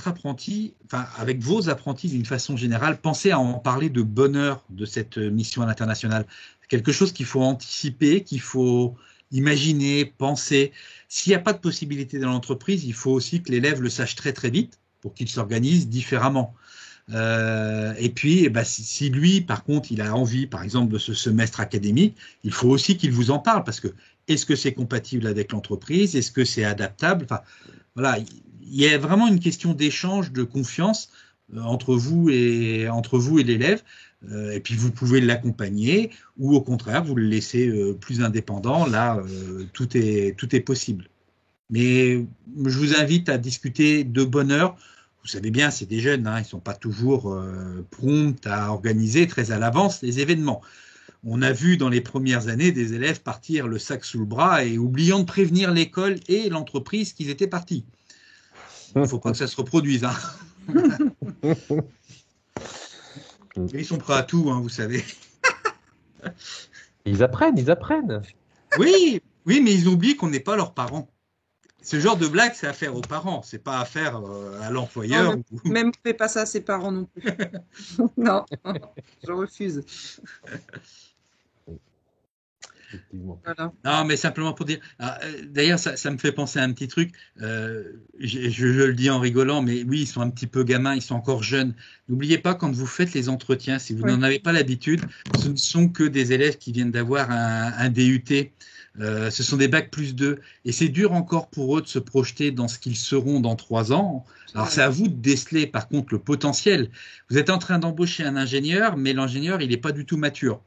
apprentis d'une façon générale, pensez à en parler de bonheur de cette mission à l'international. C'est quelque chose qu'il faut anticiper, qu'il faut imaginer, penser. S'il n'y a pas de possibilité dans l'entreprise, il faut aussi que l'élève le sache très très vite pour qu'il s'organise différemment. Et puis, si lui, par contre, il a envie, par exemple, de ce semestre académique, il faut aussi qu'il vous en parle parce que est-ce que c'est compatible avec l'entreprise? Est-ce que c'est adaptable? Enfin, voilà, il y a vraiment une question d'échange, de confiance entre vous et l'élève. Et puis, vous pouvez l'accompagner ou au contraire, vous le laissez plus indépendant. Là, tout est possible. Mais je vous invite à discuter de bonheur. Vous savez bien, c'est des jeunes, hein, ils ne sont pas toujours prompts à organiser très à l'avance les événements. On a vu dans les premières années des élèves partir le sac sous le bras et oubliant de prévenir l'école et l'entreprise qu'ils étaient partis. Il ne faut pas que ça se reproduise. Hein. Ils sont prêts à tout, hein, vous savez. Ils apprennent. Oui, mais ils oublient qu'on n'est pas leurs parents. Ce genre de blague, c'est à faire aux parents, c'est pas à faire à l'employeur. Même ne fait pas ça à ses parents non plus. Non, je refuse. Voilà. Non, mais simplement pour dire. D'ailleurs, ça me fait penser à un petit truc. Je le dis en rigolant, mais oui, ils sont un petit peu gamins, ils sont encore jeunes. N'oubliez pas, quand vous faites les entretiens, si vous n'en avez pas l'habitude, ce ne sont que des élèves qui viennent d'avoir un DUT. Ce sont des bacs +2 et c'est dur encore pour eux de se projeter dans ce qu'ils seront dans 3 ans. Alors c'est à vous de déceler par contre le potentiel. Vous êtes en train d'embaucher un ingénieur, mais l'ingénieur il n'est pas du tout mature.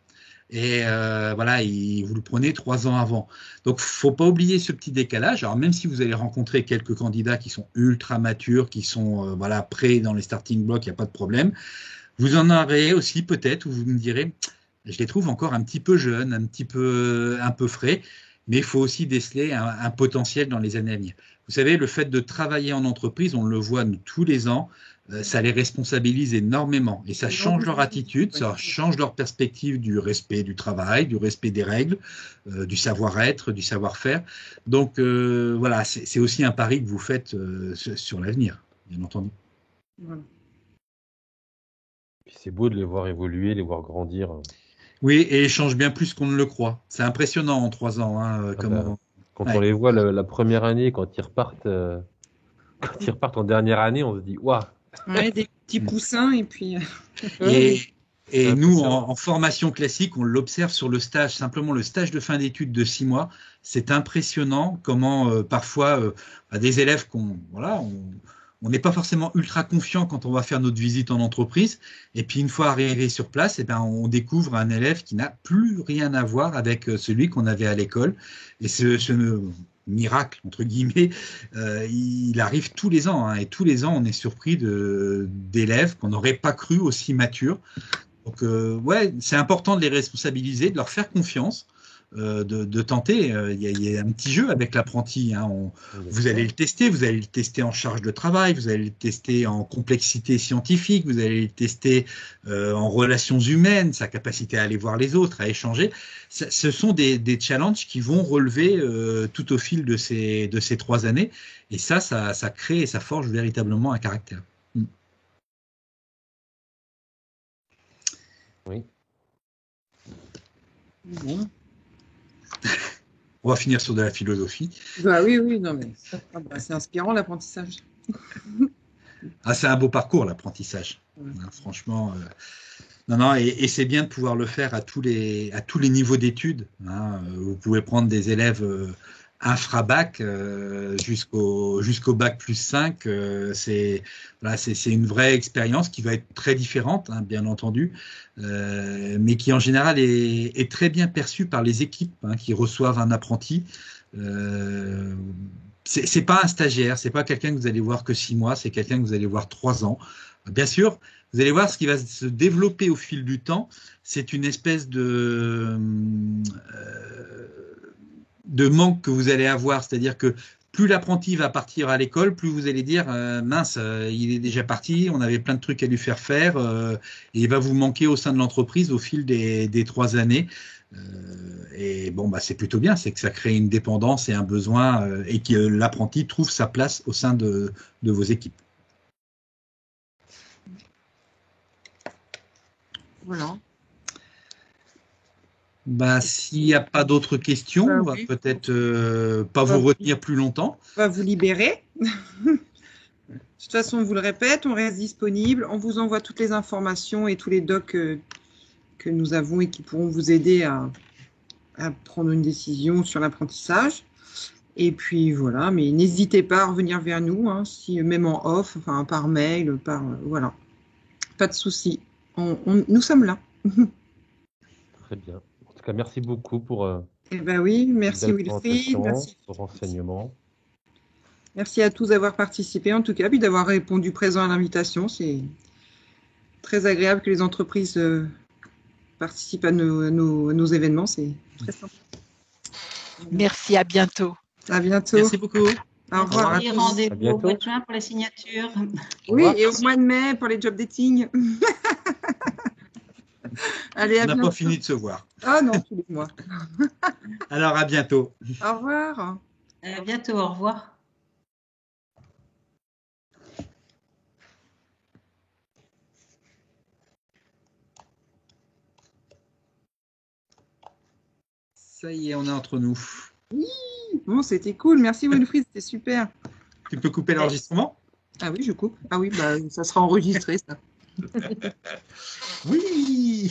Et voilà, vous le prenez 3 ans avant. Donc faut pas oublier ce petit décalage. Alors même si vous allez rencontrer quelques candidats qui sont ultra matures, qui sont prêts dans les starting blocks, il n'y a pas de problème. Vous en aurez aussi peut-être où vous me direz. Je les trouve encore un petit peu jeunes, un peu frais, mais il faut aussi déceler un potentiel dans les années à venir. Vous savez, le fait de travailler en entreprise, on le voit nous, tous les ans, ça les responsabilise énormément et ça change leur attitude, ça change leur perspective du respect du travail, du respect des règles, du savoir-être, du savoir-faire. Donc voilà, c'est aussi un pari que vous faites sur l'avenir, bien entendu. Voilà. C'est beau de les voir évoluer, les voir grandir. Oui, et ils changent bien plus qu'on ne le croit. C'est impressionnant en 3 ans. Hein, quand on les voit la première année, quand ils repartent en dernière année, on se dit waouh. Ouais, des petits poussins et puis. Et nous, en formation classique, on l'observe sur le stage, simplement le stage de fin d'études de 6 mois. C'est impressionnant comment parfois des élèves on n'est pas forcément ultra confiant quand on va faire notre visite en entreprise. Et puis une fois arrivé sur place, on découvre un élève qui n'a plus rien à voir avec celui qu'on avait à l'école. Et ce miracle, entre guillemets, il arrive tous les ans. Hein, et tous les ans, on est surpris d'élèves qu'on n'aurait pas cru aussi matures. Donc, ouais, c'est important de les responsabiliser, de leur faire confiance, de tenter. Il y a un petit jeu avec l'apprenti. Hein. Vous allez le tester en charge de travail, vous allez le tester en complexité scientifique, vous allez le tester en relations humaines, sa capacité à aller voir les autres, à échanger. Ce sont des challenges qui vont relever tout au fil de ces 3 années. Et ça crée et ça forge véritablement un caractère. Oui. Bon. On va finir sur de la philosophie. Bah oui, non mais c'est inspirant l'apprentissage. C'est un beau parcours l'apprentissage. Franchement, et c'est bien de pouvoir le faire à tous les niveaux d'études. Hein. Vous pouvez prendre des élèves infra-bac jusqu'au bac plus 5. C'est une vraie expérience qui va être très différente, hein, bien entendu, mais qui en général est très bien perçue par les équipes qui reçoivent un apprenti. C'est pas un stagiaire, c'est pas quelqu'un que vous allez voir que 6 mois, c'est quelqu'un que vous allez voir 3 ans. Bien sûr, vous allez voir ce qui va se développer au fil du temps. C'est une espèce de manque que vous allez avoir, c'est-à-dire que plus l'apprenti va partir à l'école, plus vous allez dire mince, il est déjà parti, on avait plein de trucs à lui faire faire, et il va vous manquer au sein de l'entreprise au fil des 3 années. Et bon, c'est plutôt bien, c'est que ça crée une dépendance et un besoin, et que l'apprenti trouve sa place au sein de vos équipes. Voilà. S'il n'y a pas d'autres questions, on va peut-être pas vous retenir plus longtemps. On va vous libérer. De toute façon, on vous le répète, on reste disponible. On vous envoie toutes les informations et tous les docs que nous avons et qui pourront vous aider à prendre une décision sur l'apprentissage. Et puis voilà, mais n'hésitez pas à revenir vers nous, hein, même en off, par mail, voilà. Pas de souci. Nous sommes là. Très bien. En tout cas, merci beaucoup pour oui, merci Wilfried, merci pour renseignement. Merci à tous d'avoir participé en tout cas, puis d'avoir répondu présent à l'invitation. C'est très agréable que les entreprises participent à nos événements, c'est très sympa. Merci, à bientôt. À bientôt. Merci beaucoup. Au revoir. Rendez-vous au mois de juin pour les signatures. Oui, et au mois de mai pour les job dating. Allez, on n'a pas fini de se voir. Ah non, tous les mois. Alors, à bientôt. Au revoir. À bientôt, au revoir. Ça y est, on est entre nous. Oui, bon, c'était cool. Merci Wilfried, c'était super. Tu peux couper l'enregistrement? Ah oui, je coupe. Ah oui, ça sera enregistré, ça. Oui.